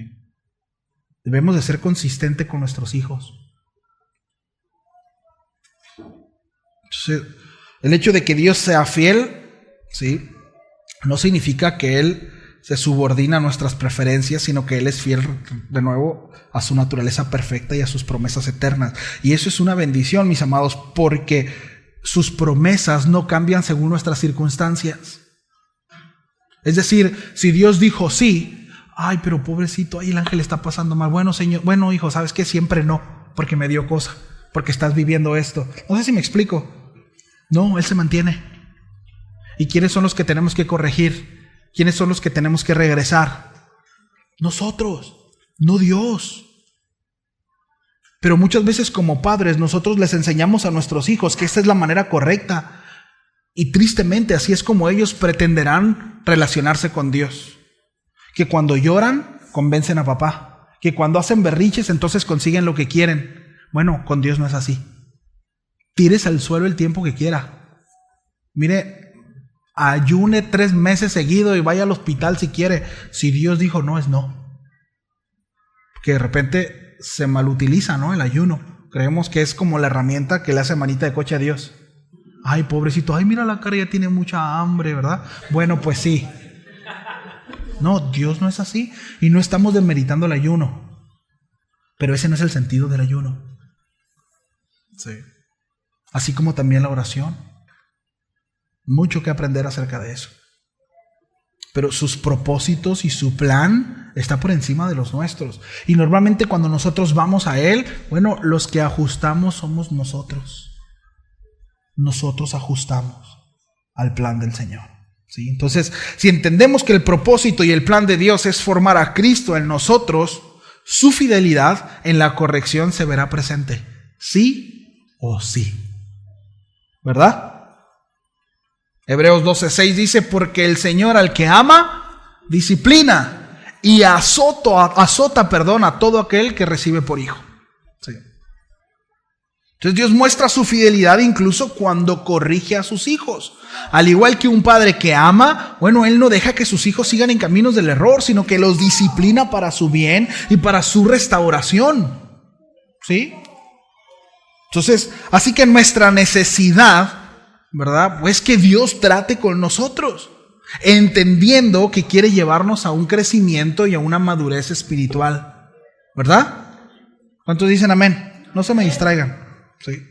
Debemos de ser consistentes con nuestros hijos. Entonces, el hecho de que Dios sea fiel, ¿sí?, no significa que Él se subordina a nuestras preferencias, sino que Él es fiel, de nuevo, a su naturaleza perfecta y a sus promesas eternas. Y eso es una bendición, mis amados, porque sus promesas no cambian según nuestras circunstancias. Es decir, si Dios dijo sí, ay, pero pobrecito, ay, el ángel está pasando mal. Bueno, Señor, bueno, hijo, ¿sabes qué? Siempre no, porque me dio cosa, porque estás viviendo esto. No sé si me explico. No, Él se mantiene. ¿Y quiénes son los que tenemos que corregir? ¿Quiénes son los que tenemos que regresar? Nosotros, no Dios. Pero muchas veces como padres nosotros les enseñamos a nuestros hijos que esta es la manera correcta. Y tristemente así es como ellos pretenderán relacionarse con Dios. Que cuando lloran, convencen a papá. Que cuando hacen berriches, entonces consiguen lo que quieren. Bueno, con Dios no es así. Tires al suelo el tiempo que quiera. Mire, ayune 3 meses seguido y vaya al hospital si quiere. Si Dios dijo no, es no. Que de repente se malutiliza, ¿no? El ayuno. Creemos que es como la herramienta que le hace manita de coche a Dios. Ay, pobrecito, ay, mira la cara, ya tiene mucha hambre, ¿verdad? Bueno, pues sí. No, Dios no es así. Y no estamos demeritando el ayuno. Pero ese no es el sentido del ayuno. Sí. Así como también la oración. Mucho que aprender acerca de eso. Pero sus propósitos y su plan está por encima de los nuestros. Y normalmente cuando nosotros vamos a Él, bueno, los que ajustamos somos nosotros. Nosotros ajustamos al plan del Señor. ¿Sí? Entonces, si entendemos que el propósito y el plan de Dios es formar a Cristo en nosotros, su fidelidad en la corrección se verá presente. Sí o sí. ¿Verdad? Hebreos 12:6 dice, porque el Señor al que ama, disciplina y azota a todo aquel que recibe por hijo. Sí. Entonces Dios muestra su fidelidad incluso cuando corrige a sus hijos. Al igual que un padre que ama, bueno, Él no deja que sus hijos sigan en caminos del error, sino que los disciplina para su bien y para su restauración. ¿Sí? Entonces, así que nuestra necesidad, ¿verdad? Pues que Dios trate con nosotros, entendiendo que quiere llevarnos a un crecimiento y a una madurez espiritual. ¿Verdad? ¿Cuántos dicen amén? No se me distraigan. ¿Sí?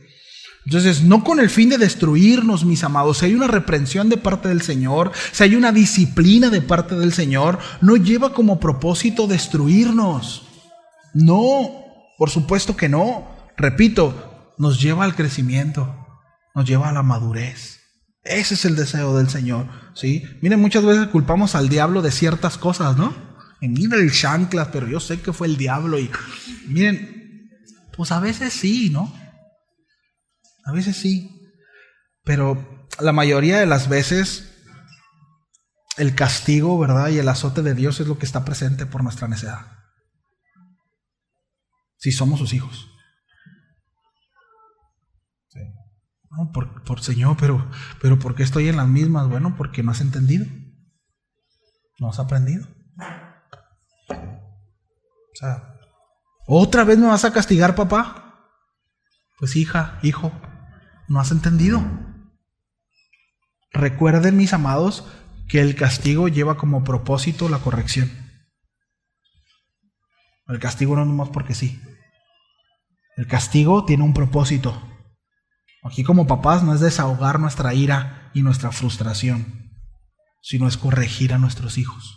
Entonces, no con el fin de destruirnos, mis amados. Si hay una reprensión de parte del Señor, si hay una disciplina de parte del Señor, no lleva como propósito destruirnos. No, por supuesto que no. Repito, nos lleva al crecimiento, nos lleva a la madurez. Ese es el deseo del Señor, ¿sí? Miren, muchas veces culpamos al diablo de ciertas cosas, ¿no? Y mira el chanclas, pero yo sé que fue el diablo. Y miren, pues a veces sí, ¿no? A veces sí. Pero la mayoría de las veces el castigo, ¿verdad? Y el azote de Dios es lo que está presente por nuestra necedad. Si somos sus hijos. Sí. No, por Señor, pero ¿por qué estoy en las mismas? Bueno, porque no has entendido. No has aprendido. O sea, ¿otra vez me vas a castigar, papá? Pues hija, hijo, no has entendido. Recuerden, mis amados, que el castigo lleva como propósito la corrección. El castigo no es nomás porque sí. El castigo tiene un propósito. Aquí como papás no es desahogar nuestra ira y nuestra frustración, sino es corregir a nuestros hijos.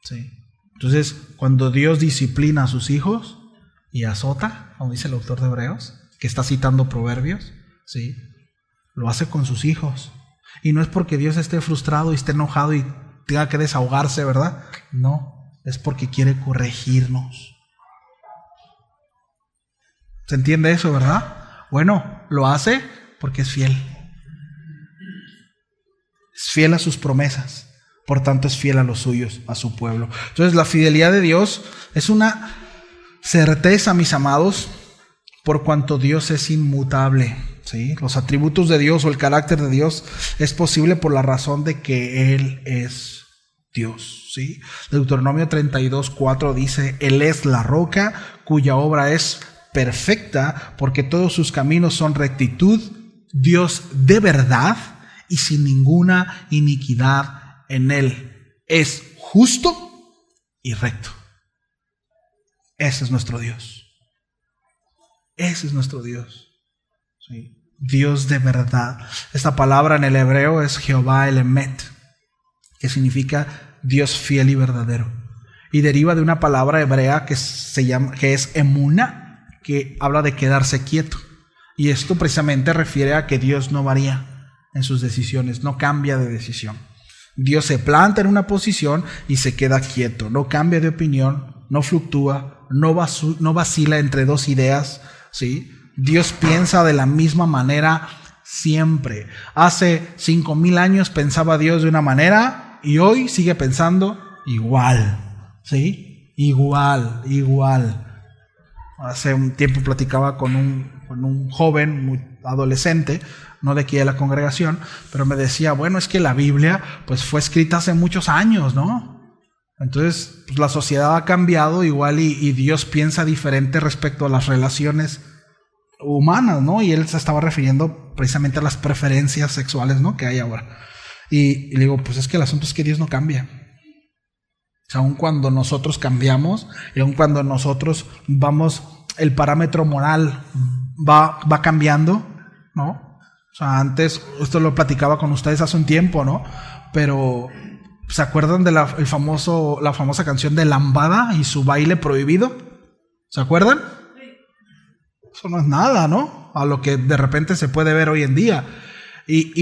¿Sí? Entonces, cuando Dios disciplina a sus hijos y azota, como dice el autor de Hebreos, que está citando Proverbios, ¿sí? Lo hace con sus hijos. Y no es porque Dios esté frustrado y esté enojado y tenga que desahogarse, ¿verdad? No, es porque quiere corregirnos. ¿Se entiende eso, verdad? Bueno, lo hace porque es fiel. Es fiel a sus promesas. Por tanto, es fiel a los suyos, a su pueblo. Entonces, la fidelidad de Dios es una certeza, mis amados, por cuanto Dios es inmutable. ¿Sí? Los atributos de Dios o el carácter de Dios es posible por la razón de que Él es Dios. ¿Sí? Deuteronomio 32:4 dice: Él es la roca cuya obra es perfecta, porque todos sus caminos son rectitud, Dios de verdad y sin ninguna iniquidad en Él. Es justo y recto. Ese es nuestro Dios. Ese es nuestro Dios. ¿Sí? Dios de verdad. Esta palabra en el hebreo es Jehová el Emet, que significa Dios fiel y verdadero. Y deriva de una palabra hebrea que es emuna, que habla de quedarse quieto. Y esto precisamente refiere a que Dios no varía en sus decisiones, no cambia de decisión. Dios se planta en una posición y se queda quieto, no cambia de opinión, no fluctúa, no vacila entre dos ideas, ¿sí? Dios piensa de la misma manera siempre. Hace 5,000 años pensaba Dios de una manera y hoy sigue pensando igual, ¿sí? Igual. Hace un tiempo platicaba con un joven, muy adolescente, no de aquí de la congregación, pero me decía, bueno, es que la Biblia pues fue escrita hace muchos años, ¿no? Entonces pues, la sociedad ha cambiado igual y Dios piensa diferente respecto a las relaciones humanas, ¿no? Y él se estaba refiriendo precisamente a las preferencias sexuales, ¿no? Que hay ahora. Y le digo, pues es que el asunto es que Dios no cambia. O sea, aun cuando nosotros cambiamos y aun cuando nosotros vamos, el parámetro moral va cambiando, ¿no? O sea, antes, esto lo platicaba con ustedes hace un tiempo, ¿no? Pero, ¿se acuerdan de la famosa canción de Lambada y su baile prohibido? ¿Se acuerdan? Eso no es nada, ¿no? A lo que de repente se puede ver hoy en día. Y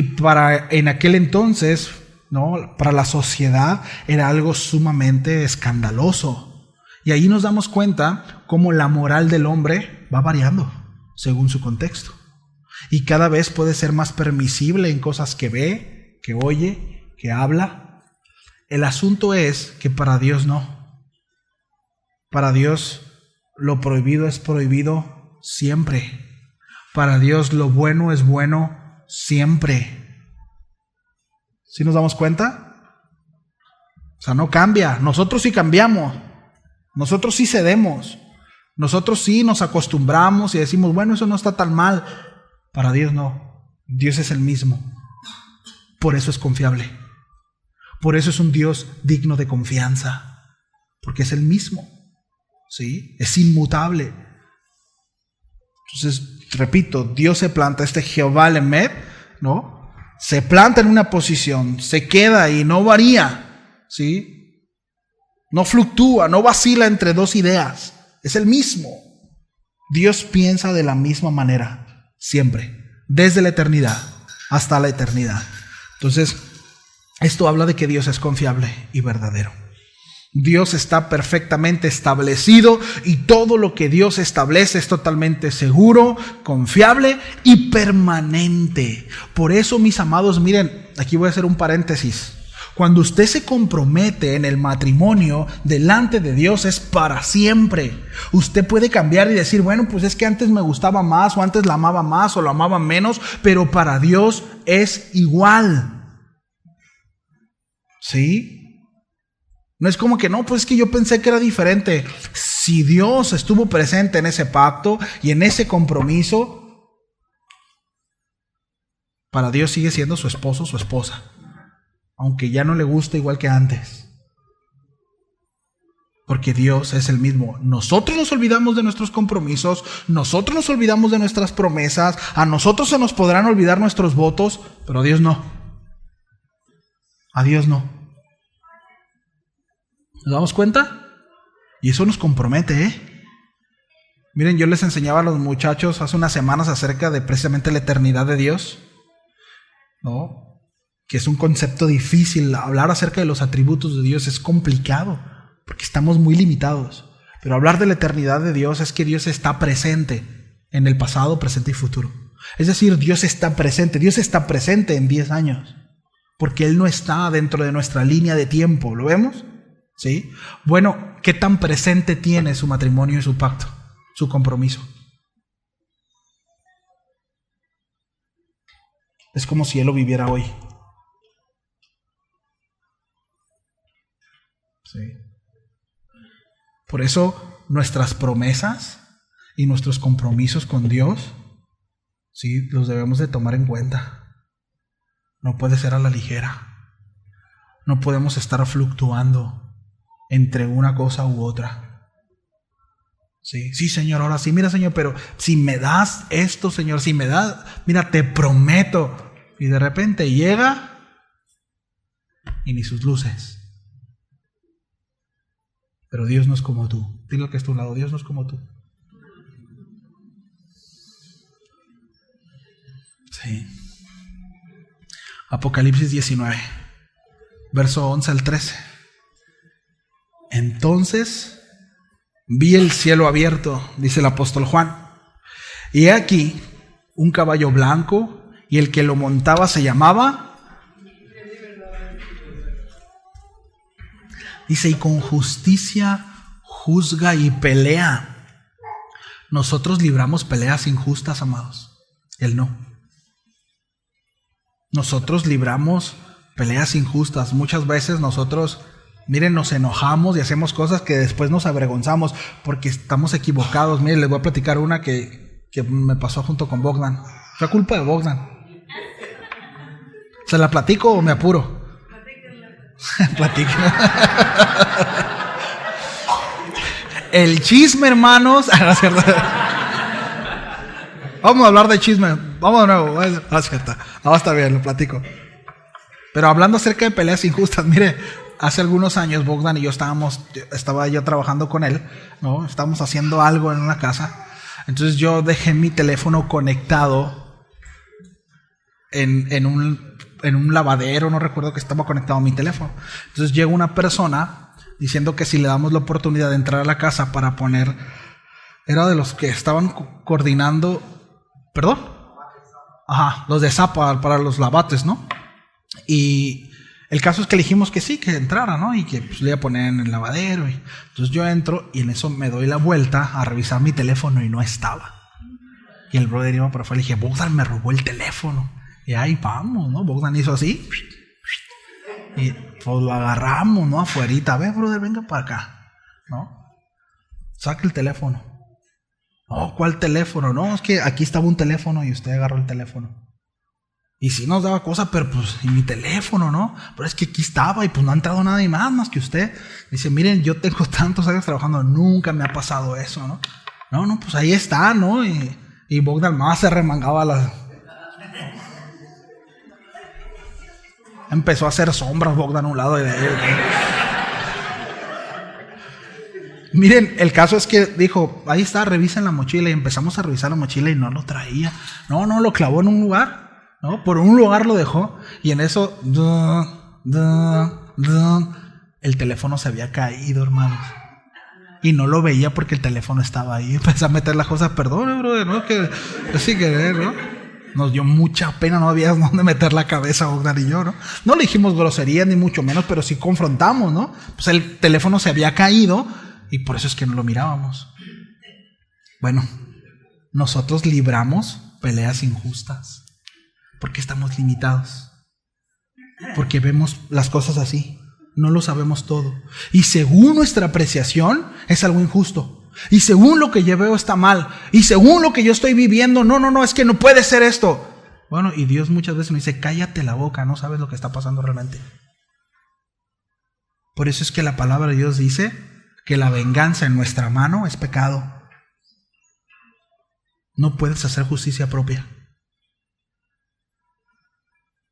en aquel entonces, ¿no? Para la sociedad era algo sumamente escandaloso. Y ahí nos damos cuenta cómo la moral del hombre va variando según su contexto. Y cada vez puede ser más permisible en cosas que ve, que oye, que habla. El asunto es que para Dios no. Para Dios lo prohibido es prohibido siempre. Para Dios lo bueno es bueno siempre. ¿Sí nos damos cuenta? O sea, no cambia. Nosotros sí cambiamos. Nosotros sí cedemos. Nosotros sí nos acostumbramos y decimos, bueno, eso no está tan mal. Para Dios no. Dios es el mismo. Por eso es confiable. Por eso es un Dios digno de confianza. Porque es el mismo. ¿Sí? Es inmutable. Entonces, repito, Dios se planta, Jehová Lemed, ¿no? Se planta en una posición, se queda y no varía, ¿sí? No fluctúa, no vacila entre dos ideas. Es el mismo. Dios piensa de la misma manera, siempre, desde la eternidad hasta la eternidad. Entonces, esto habla de que Dios es confiable y verdadero. Dios está perfectamente establecido y todo lo que Dios establece es totalmente seguro, confiable y permanente. Por eso, mis amados, miren, aquí voy a hacer un paréntesis. Cuando usted se compromete en el matrimonio delante de Dios es para siempre. Usted puede cambiar y decir, bueno, pues es que antes me gustaba más o antes la amaba más o la amaba menos, pero para Dios es igual. ¿Sí? No es como que no, pues es que yo pensé que era diferente. Si Dios estuvo presente en ese pacto y en ese compromiso, para Dios sigue siendo su esposo, su esposa. Aunque ya no le guste igual que antes. Porque Dios es el mismo. Nosotros nos olvidamos de nuestros compromisos, nosotros nos olvidamos de nuestras promesas, a nosotros se nos podrán olvidar nuestros votos, pero a Dios no. A Dios no. ¿Nos damos cuenta? Y eso nos compromete, ¿eh? Miren, yo les enseñaba a los muchachos hace unas semanas acerca de precisamente la eternidad de Dios, ¿no? Que es un concepto difícil. Hablar acerca de los atributos de Dios es complicado, porque estamos muy limitados. Pero hablar de la eternidad de Dios es que Dios está presente en el pasado, presente y futuro. Es decir, Dios está presente en 10 años, porque Él no está dentro de nuestra línea de tiempo. ¿Lo vemos? ¿Sí? Bueno, ¿qué tan presente tiene su matrimonio y su pacto, su compromiso? Es como si Él lo viviera hoy. ¿Sí? Por eso nuestras promesas y nuestros compromisos con Dios, sí, los debemos de tomar en cuenta. No puede ser a la ligera. No podemos estar fluctuando entre una cosa u otra. Sí, Señor, ahora sí, mira, Señor, pero si me das esto, Señor, si me das, mira, te prometo. Y de repente llega y ni sus luces. Pero Dios no es como tú. Dile que está a tu lado, Dios no es como tú. Sí. Apocalipsis 19, verso 11 al 13. Entonces vi el cielo abierto, dice el apóstol Juan, y he aquí un caballo blanco, y el que lo montaba se llamaba. Dice, y con justicia juzga y pelea. Nosotros libramos peleas injustas, amados. Él no. Nosotros libramos peleas injustas. Muchas veces nosotros, miren, nos enojamos y hacemos cosas que después nos avergonzamos porque estamos equivocados. Miren, les voy a platicar una que me pasó junto con Bogdan. Fue culpa de Bogdan. ¿Se la platico o me apuro? Platíquenla. El chisme, hermanos. Vamos a hablar de chisme. Vamos de nuevo. No, está bien, lo platico. Pero hablando acerca de peleas injustas, mire, hace algunos años Bogdan y yo estaba yo trabajando con él, ¿no? Estábamos haciendo algo en una casa. Entonces yo dejé mi teléfono conectado en un lavadero, no recuerdo que estaba conectado a mi teléfono. Entonces llega una persona diciendo que si le damos la oportunidad de entrar a la casa para poner, era de los que estaban coordinando, ¿perdón? Ajá, los de Zapa para los lavates, ¿no? Y el caso es que elegimos que sí, que entrara, ¿no? Y que pues, le iba a poner en el lavadero. Entonces yo entro y en eso me doy la vuelta a revisar mi teléfono y no estaba. Y el brother iba por afuera y dije, Bogdan me robó el teléfono. Y ahí vamos, ¿no? Bogdan hizo así. Y pues lo agarramos, ¿no? Afuerita. A ver, brother, venga para acá, ¿no? Saca el teléfono. Oh, ¿cuál teléfono? No, es que aquí estaba un teléfono y usted agarró el teléfono. Y sí nos daba cosa, pero pues, y mi teléfono, ¿no? Pero es que aquí estaba y pues no ha entrado nadie más que usted. Dice, miren, yo tengo tantos años trabajando, nunca me ha pasado eso, ¿no? No, pues ahí está, ¿no? Y Bogdan más se remangaba Empezó a hacer sombras Bogdan a un lado de él, ¿no? Miren, el caso es que dijo, ahí está, revisen la mochila. Y empezamos a revisar la mochila y no lo traía. No, lo clavó en un lugar, ¿no? Por un lugar lo dejó. Y en eso, el teléfono se había caído, hermanos. Y no lo veía porque el teléfono estaba ahí. Empecé a meter las cosas, perdón, brother, ¿no? Que sin querer, ¿no? Nos dio mucha pena, no había dónde meter la cabeza Bogdan y yo, ¿no? No le dijimos grosería ni mucho menos, pero sí confrontamos, ¿no? Pues el teléfono se había caído y por eso es que no lo mirábamos. Bueno, nosotros libramos peleas injustas porque estamos limitados, porque vemos las cosas así, no lo sabemos todo. Y según nuestra apreciación es algo injusto. Y según lo que yo veo está mal. Y según lo que yo estoy viviendo, no, es que no puede ser esto. Bueno, y Dios muchas veces me dice, cállate la boca, no sabes lo que está pasando realmente. Por eso es que la palabra de Dios dice que la venganza en nuestra mano es pecado. No puedes hacer justicia propia.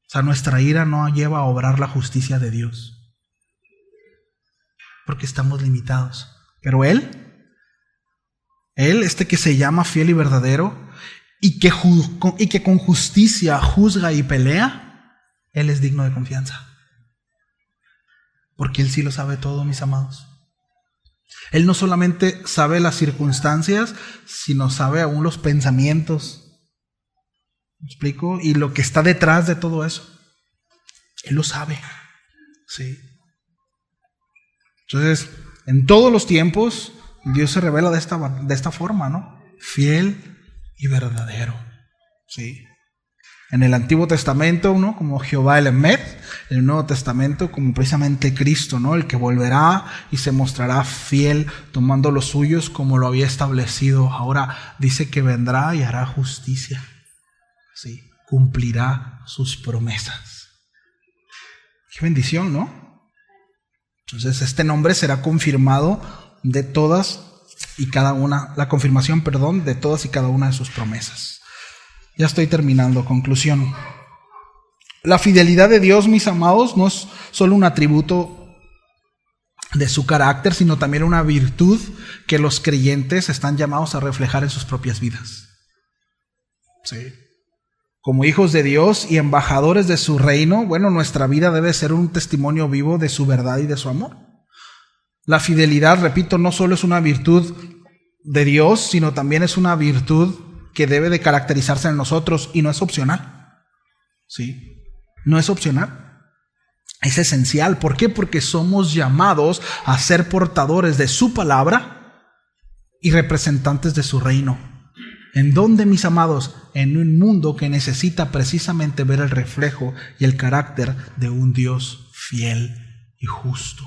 O sea, nuestra ira no lleva a obrar la justicia de Dios, porque estamos limitados. Pero Él, que se llama fiel y verdadero, y que con justicia juzga y pelea, Él es digno de confianza. Porque Él sí lo sabe todo, mis amados. Él no solamente sabe las circunstancias, sino sabe aún los pensamientos. ¿Me explico? Y lo que está detrás de todo eso. Él lo sabe. Sí. Entonces, en todos los tiempos, Dios se revela de esta forma, ¿no? Fiel y verdadero. Sí. En el Antiguo Testamento, ¿no? Como Jehová el Emet. En el Nuevo Testamento, como precisamente Cristo, ¿no? El que volverá y se mostrará fiel, tomando los suyos como lo había establecido. Ahora dice que vendrá y hará justicia. Sí. Cumplirá sus promesas. Qué bendición, ¿no? Entonces este nombre será confirmado de todas y cada una, la confirmación, de todas y cada una de sus promesas. Ya estoy terminando, conclusión. La fidelidad de Dios, mis amados, no es solo un atributo de su carácter, sino también una virtud que los creyentes están llamados a reflejar en sus propias vidas. Sí. Como hijos de Dios y embajadores de su reino, bueno, nuestra vida debe ser un testimonio vivo de su verdad y de su amor. La fidelidad, repito, no solo es una virtud de Dios, sino también es una virtud que debe de caracterizarse en nosotros y no es opcional. ¿sí? No es opcional, es esencial. ¿Por qué? Porque somos llamados a ser portadores de su palabra y representantes de su reino. ¿En dónde, mis amados? En un mundo que necesita precisamente ver el reflejo y el carácter de un Dios fiel y justo.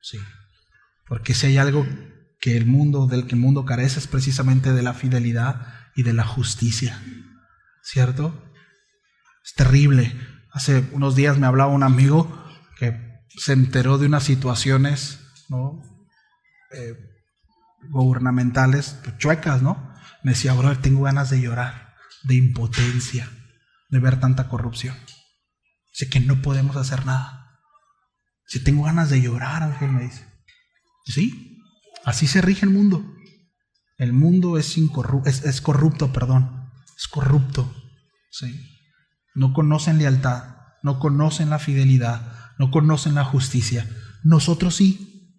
Sí. Porque si hay algo que del que el mundo carece, es precisamente de la fidelidad y de la justicia. ¿Cierto? Es terrible. Hace unos días me hablaba un amigo que se enteró de unas situaciones, ¿no? Gubernamentales, pues, chuecas, ¿no? Me decía, brother, tengo ganas de llorar, de impotencia, de ver tanta corrupción. Dice que no podemos hacer nada. Si tengo ganas de llorar, Ángel, me dice. Sí, así se rige el mundo. El mundo es corrupto, perdón. Es corrupto. Sí. No conocen lealtad, no conocen la fidelidad, no conocen la justicia. Nosotros sí.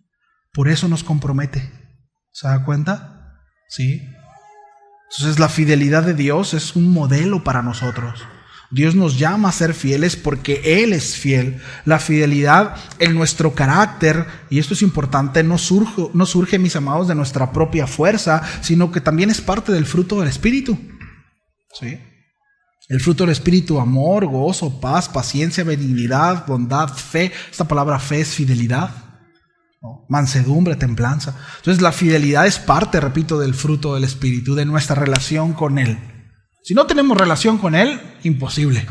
Por eso nos compromete. ¿Se da cuenta? Sí. Entonces la fidelidad de Dios es un modelo para nosotros. Dios nos llama a ser fieles porque Él es fiel. La fidelidad en nuestro carácter, y esto es importante, no surge, mis amados, de nuestra propia fuerza, sino que también es parte del fruto del Espíritu. ¿Sí? El fruto del Espíritu: amor, gozo, paz, paciencia, benignidad, bondad, fe. Esta palabra fe es fidelidad, ¿no? Mansedumbre, templanza. Entonces la fidelidad es parte, repito, del fruto del Espíritu, de nuestra relación con Él. Si no tenemos relación con Él, imposible.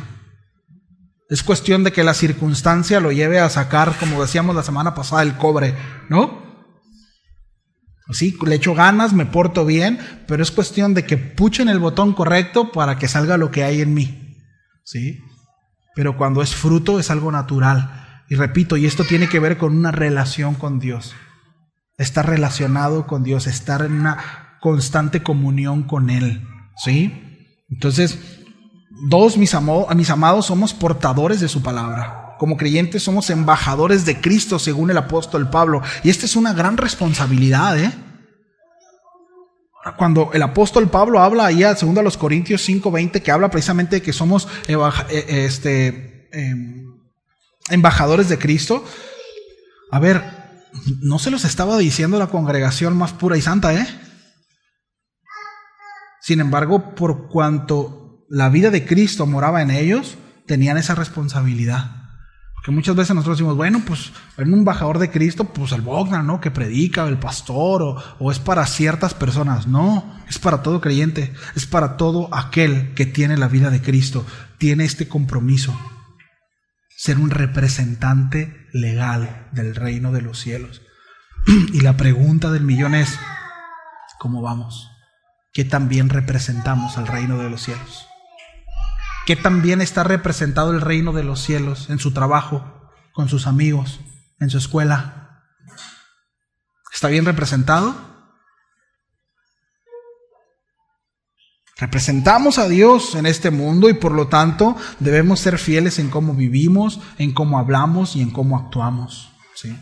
Es cuestión de que la circunstancia lo lleve a sacar, como decíamos la semana pasada, el cobre, ¿no? Sí, le echo ganas, me porto bien, pero es cuestión de que puchen el botón correcto para que salga lo que hay en mí, ¿sí? Pero cuando es fruto es algo natural. Y repito, y esto tiene que ver con una relación con Dios. Estar relacionado con Dios, estar en una constante comunión con Él, ¿sí? Entonces, mis amados, somos portadores de su palabra. Como creyentes somos embajadores de Cristo, según el apóstol Pablo. Y esta es una gran responsabilidad, ¿eh? Cuando el apóstol Pablo habla ahí a 2 Corintios 5:20, que habla precisamente de que somos embajadores de Cristo. A ver, no se los estaba diciendo la congregación más pura y santa, ¿eh? Sin embargo, por cuanto la vida de Cristo moraba en ellos, tenían esa responsabilidad. Porque muchas veces nosotros decimos, bueno, pues en un embajador de Cristo, pues el Bogdan, ¿no? Que predica, el pastor, o es para ciertas personas. No, es para todo creyente, es para todo aquel que tiene la vida de Cristo, tiene este compromiso, ser un representante legal del reino de los cielos. Y la pregunta del millón es, ¿cómo vamos? ¿Qué tan bien representamos al reino de los cielos? ¿Qué tan bien está representado el reino de los cielos en su trabajo, con sus amigos, en su escuela? ¿Está bien representado? Representamos a Dios en este mundo y por lo tanto debemos ser fieles en cómo vivimos, en cómo hablamos y en cómo actuamos, ¿sí?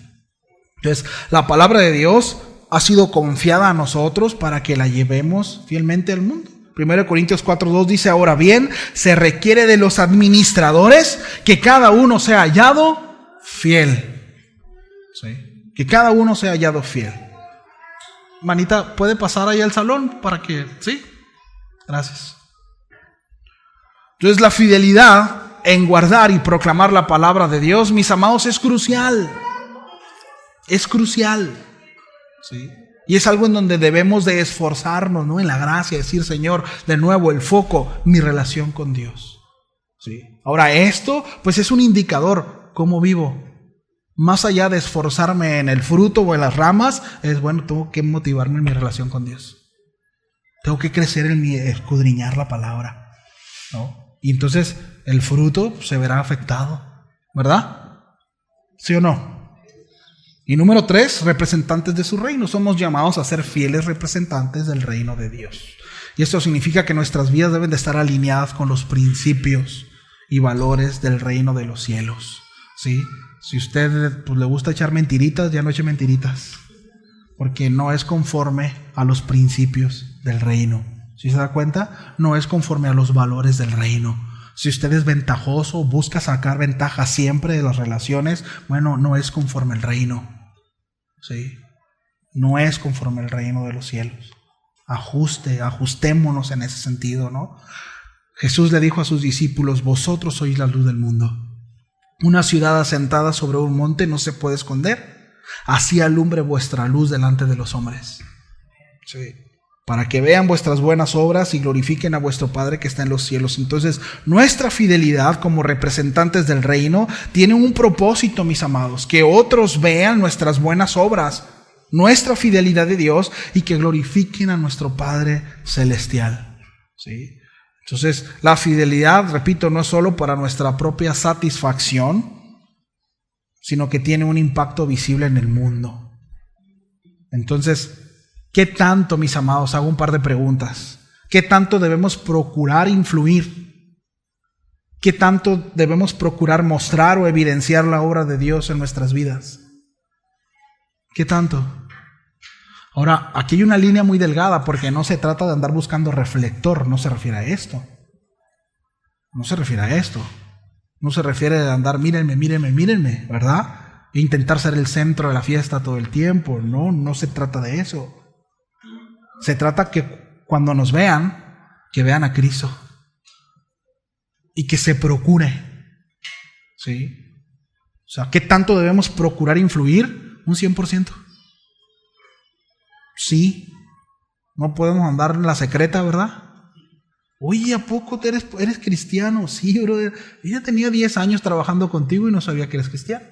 Entonces, la palabra de Dios ha sido confiada a nosotros para que la llevemos fielmente al mundo. 1 Corintios 4:2 dice, ahora bien, se requiere de los administradores que cada uno sea hallado fiel. ¿Sí? Que cada uno sea hallado fiel. Manita, ¿puede pasar ahí al salón para que... ¿Sí? Gracias. Entonces la fidelidad en guardar y proclamar la palabra de Dios, mis amados, es crucial. Es crucial. ¿Sí? Y es algo en donde debemos de esforzarnos, ¿no? En la gracia, decir, Señor, de nuevo el foco, mi relación con Dios. ¿Sí? Ahora esto, pues es un indicador, ¿cómo vivo? Más allá de esforzarme en el fruto o en las ramas, es bueno, tengo que motivarme en mi relación con Dios. Tengo que crecer en mi escudriñar la palabra, ¿no? Y entonces el fruto se verá afectado, ¿verdad? ¿Sí o no? Y número 3, representantes de su reino. Somos llamados a ser fieles representantes del reino de Dios. Y esto significa que nuestras vidas deben de estar alineadas con los principios y valores del reino de los cielos, ¿sí? Si usted pues, le gusta echar mentiritas, ya no eche mentiritas, porque no es conforme a los principios del reino. ¿Sí se da cuenta? No es conforme a los valores del reino. Si usted es ventajoso, busca sacar ventaja siempre de las relaciones, bueno, no es conforme al reino. ¿Sí? No es conforme al reino de los cielos. Ajustémonos en ese sentido, ¿no? Jesús le dijo a sus discípulos: vosotros sois la luz del mundo. Una ciudad asentada sobre un monte no se puede esconder. Así alumbre vuestra luz delante de los hombres. Sí. Para que vean vuestras buenas obras y glorifiquen a vuestro Padre que está en los cielos. Entonces, nuestra fidelidad como representantes del reino tiene un propósito, mis amados: que otros vean nuestras buenas obras, nuestra fidelidad de Dios, y que glorifiquen a nuestro Padre celestial. ¿Sí? Entonces, la fidelidad, repito, no es solo para nuestra propia satisfacción, sino que tiene un impacto visible en el mundo. Entonces, ¿qué tanto, mis amados? Hago un par de preguntas. ¿Qué tanto debemos procurar influir? ¿Qué tanto debemos procurar mostrar o evidenciar la obra de Dios en nuestras vidas? ¿Qué tanto? Ahora, aquí hay una línea muy delgada, porque no se trata de andar buscando reflector, no se refiere a esto. No se refiere a esto. No se refiere a andar, mírenme, ¿verdad? E intentar ser el centro de la fiesta todo el tiempo. No se trata de eso. Se trata que cuando nos vean, que vean a Cristo. Y que se procure. ¿Sí? O sea, ¿qué tanto debemos procurar influir? Un 100%. Sí. No podemos andar en la secreta, ¿verdad? Oye, ¿a poco eres cristiano? Sí, brother. Yo ya tenía 10 años trabajando contigo y no sabía que eres cristiano.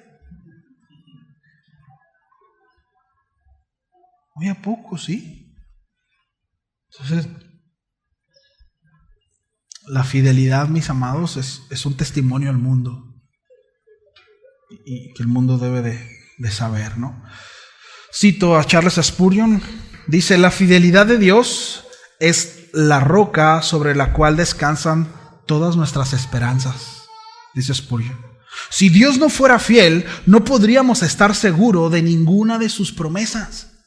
Oye, ¿a poco? Sí. Entonces, la fidelidad, mis amados, es un testimonio al mundo. Y que el mundo debe de saber, ¿no? Cito a Charles Spurgeon. Dice: la fidelidad de Dios es la roca sobre la cual descansan todas nuestras esperanzas, dice Spurgeon. Si Dios no fuera fiel, no podríamos estar seguros de ninguna de sus promesas.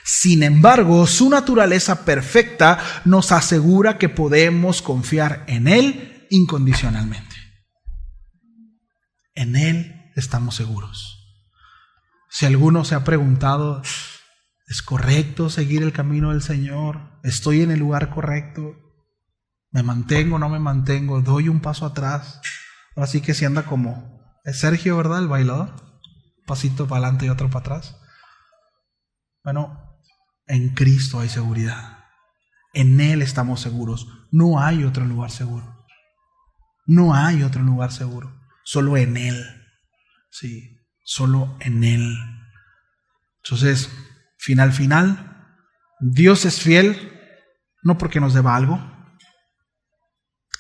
Sin embargo, su naturaleza perfecta nos asegura que podemos confiar en Él incondicionalmente. En Él estamos seguros. Si alguno se ha preguntado: ¿es correcto seguir el camino del Señor? ¿Estoy en el lugar correcto? ¿Me mantengo o no me mantengo? ¿Doy un paso atrás? Así que si anda como Sergio, ¿verdad? El bailador. Un pasito para adelante y otro para atrás. Bueno, en Cristo hay seguridad. En Él estamos seguros. No hay otro lugar seguro. No hay otro lugar seguro. Solo en Él. Sí, solo en Él. Entonces, final, Dios es fiel no porque nos deba algo,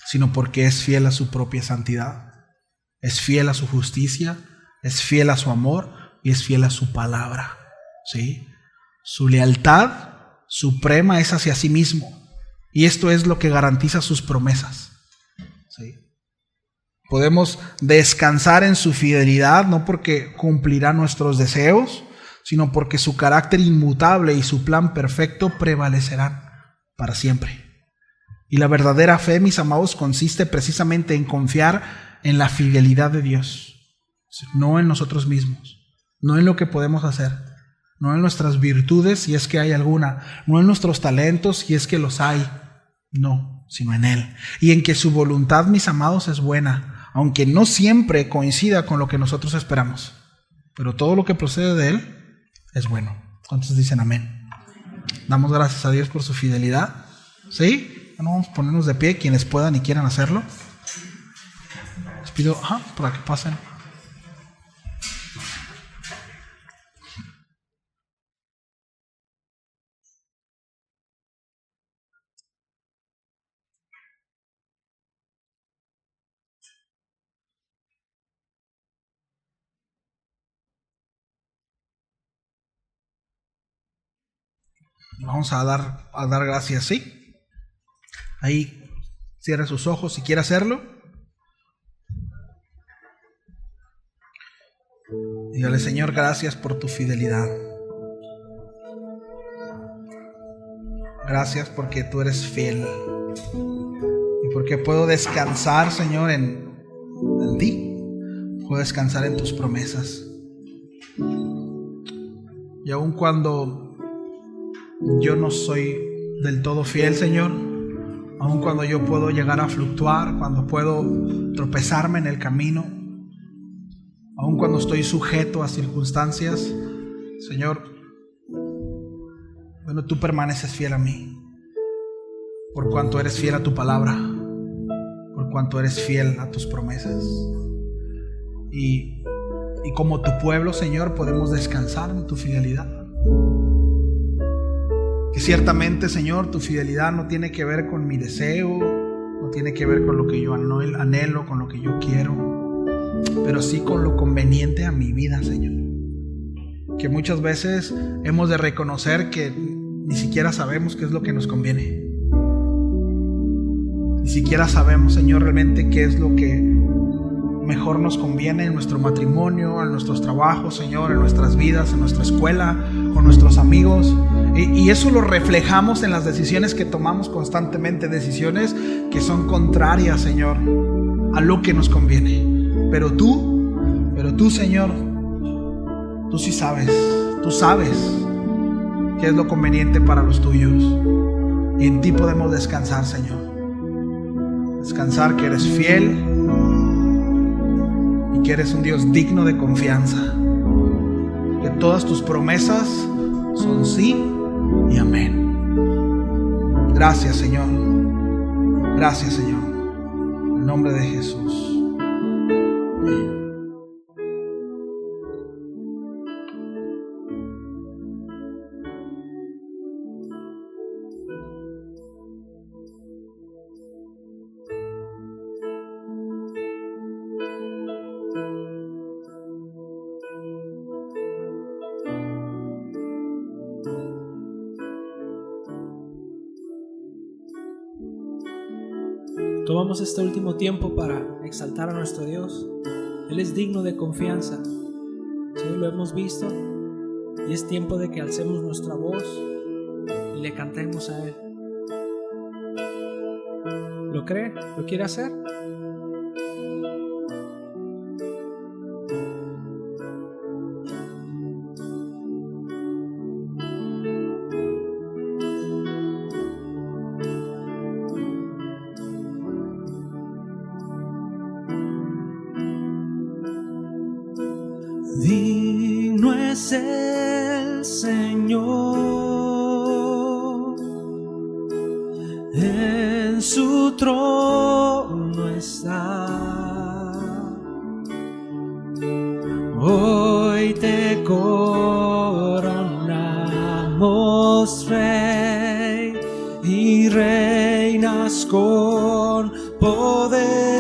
sino porque es fiel a su propia santidad, es fiel a su justicia, es fiel a su amor y es fiel a su palabra. ¿Sí? Su lealtad suprema es hacia sí mismo, y esto es lo que garantiza sus promesas. ¿Sí? Podemos descansar en su fidelidad no porque cumplirá nuestros deseos, sino porque su carácter inmutable y su plan perfecto prevalecerán para siempre. Y la verdadera fe, mis amados, consiste precisamente en confiar en la fidelidad de Dios, no en nosotros mismos, no en lo que podemos hacer, no en nuestras virtudes, si es que hay alguna, no en nuestros talentos, si es que los hay, no, sino en Él. Y en que su voluntad, mis amados, es buena, aunque no siempre coincida con lo que nosotros esperamos, pero todo lo que procede de Él es bueno. ¿Cuántos dicen amén? Damos gracias a Dios por su fidelidad. ¿Sí? Bueno, vamos a ponernos de pie, quienes puedan y quieran hacerlo. Les pido para que pasen. Vamos a dar gracias, ¿sí? Ahí cierre sus ojos si quiere hacerlo. Dígale: Señor, gracias por tu fidelidad. Gracias porque tú eres fiel. Y porque puedo descansar, Señor, en ti. Puedo descansar en tus promesas. Y aun cuando yo no soy del todo fiel, Señor, aun cuando yo puedo llegar a fluctuar, cuando puedo tropezarme en el camino, aun cuando estoy sujeto a circunstancias, Señor, bueno, tú permaneces fiel a mí, por cuanto eres fiel a tu palabra, por cuanto eres fiel a tus promesas. Y como tu pueblo, Señor, podemos descansar en tu fidelidad. Que ciertamente, Señor, tu fidelidad no tiene que ver con mi deseo, no tiene que ver con lo que yo anhelo, con lo que yo quiero, pero sí con lo conveniente a mi vida, Señor. Que muchas veces hemos de reconocer que ni siquiera sabemos qué es lo que nos conviene. Ni siquiera sabemos, Señor, realmente qué es lo que mejor nos conviene en nuestro matrimonio, en nuestros trabajos, Señor, en nuestras vidas, en nuestra escuela, con nuestros amigos. Y eso lo reflejamos en las decisiones que tomamos constantemente, decisiones que son contrarias, Señor, a lo que nos conviene. Pero tú, Señor, tú sí sabes, tú sabes qué es lo conveniente para los tuyos. Y en ti podemos descansar, Señor. Descansar que eres fiel y que eres un Dios digno de confianza, que todas tus promesas son sí y amén. Gracias, Señor. Gracias, Señor. En el nombre de Jesús. Amén. Tomamos este último tiempo para exaltar a nuestro Dios. Él es digno de confianza. Sí, lo hemos visto. Y es tiempo de que alcemos nuestra voz y le cantemos a Él. ¿Lo cree? ¿Lo quiere hacer? Digno es el Señor, en su trono está. Hoy te coronamos Rey y reinas con poder.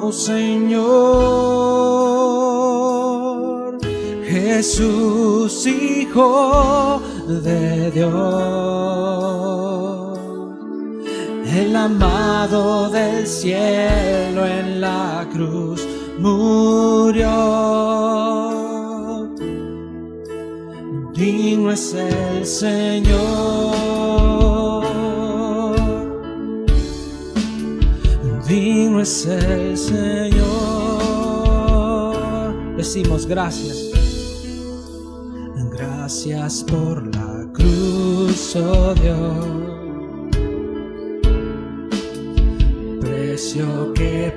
Oh Señor, Jesús, Hijo de Dios, el amado del cielo en la cruz murió. Digno es el Señor. Digno es el Señor. Decimos gracias. Gracias por la cruz, oh Dios. Precio que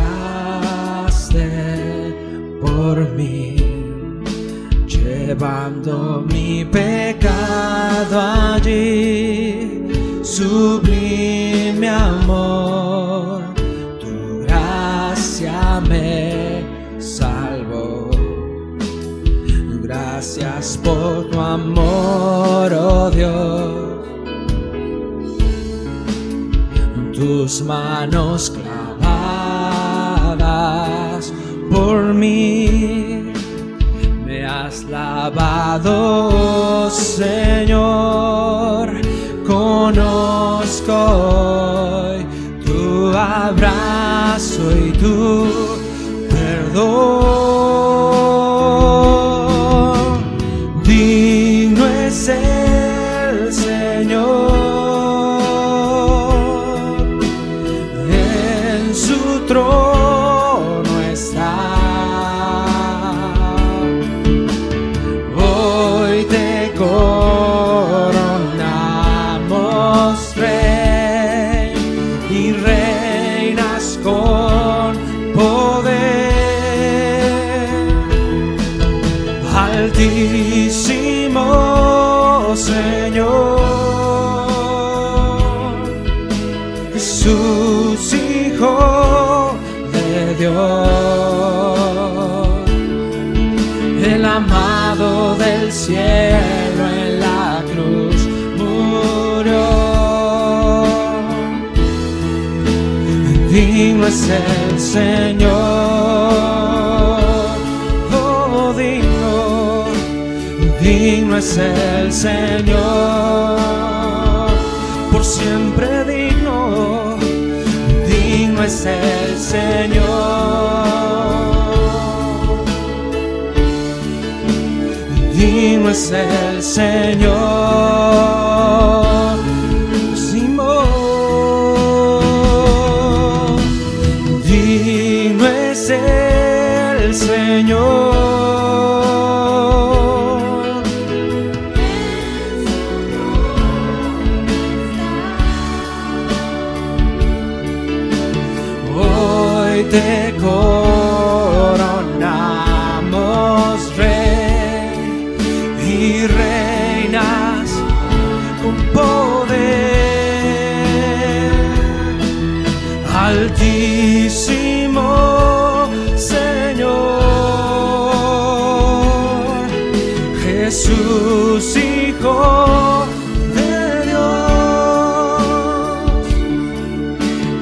pagaste por mí, llevando mi pecado allí. Sublime amor, tu gracia me salvó. Gracias por tu amor, oh Dios. Tus manos clavadas por mí, me has lavado, Señor. Conozco hoy tu abrazo y tu perdón. Digno es el trono está. Hoy te coronamos Rey y reinas con poder. Altísimo Señor, Jesús, Hijo de Dios, el amado del cielo en la cruz murió. Digno es el Señor, oh digno es el Señor, por siempre digno es el Señor. Digno es el Señor. Simón, digno es el Señor. Te coronamos Rey y reinas con poder. Altísimo Señor, Jesús, Hijo de Dios,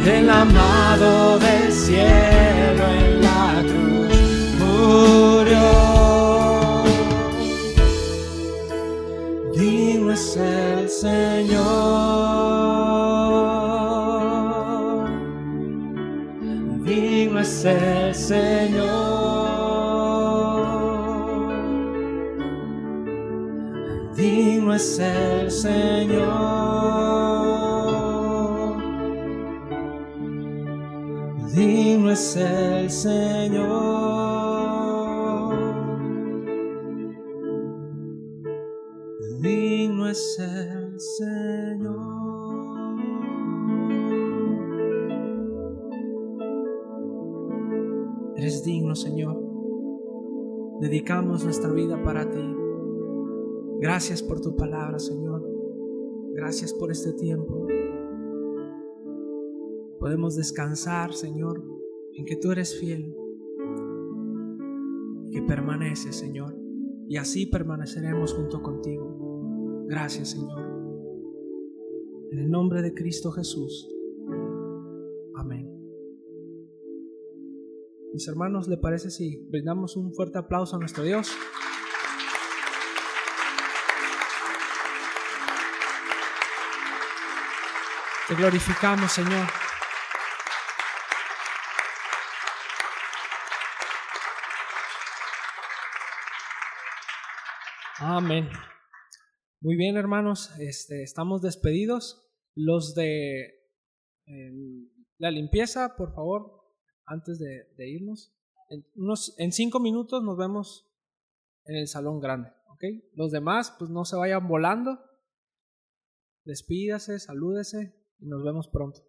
el amado del cielo en la cruz murió. Digno es el Señor, digno es el Señor, digno es el Señor, digno es el Señor, digno es el Señor. Eres digno, Señor. Dedicamos nuestra vida para ti. Gracias por tu palabra, Señor. Gracias por este tiempo. Podemos descansar, Señor, en que tú eres fiel, que permaneces, Señor, y así permaneceremos junto contigo. Gracias, Señor. En el nombre de Cristo Jesús. Amén. Mis hermanos, ¿le parece si brindamos un fuerte aplauso a nuestro Dios? Te glorificamos, Señor. Amén. Muy bien, hermanos, estamos despedidos. Los de la limpieza, por favor, antes de irnos. En 5 minutos nos vemos en el salón grande, ¿ok? Los demás, pues no se vayan volando. Despídase, salúdese y nos vemos pronto.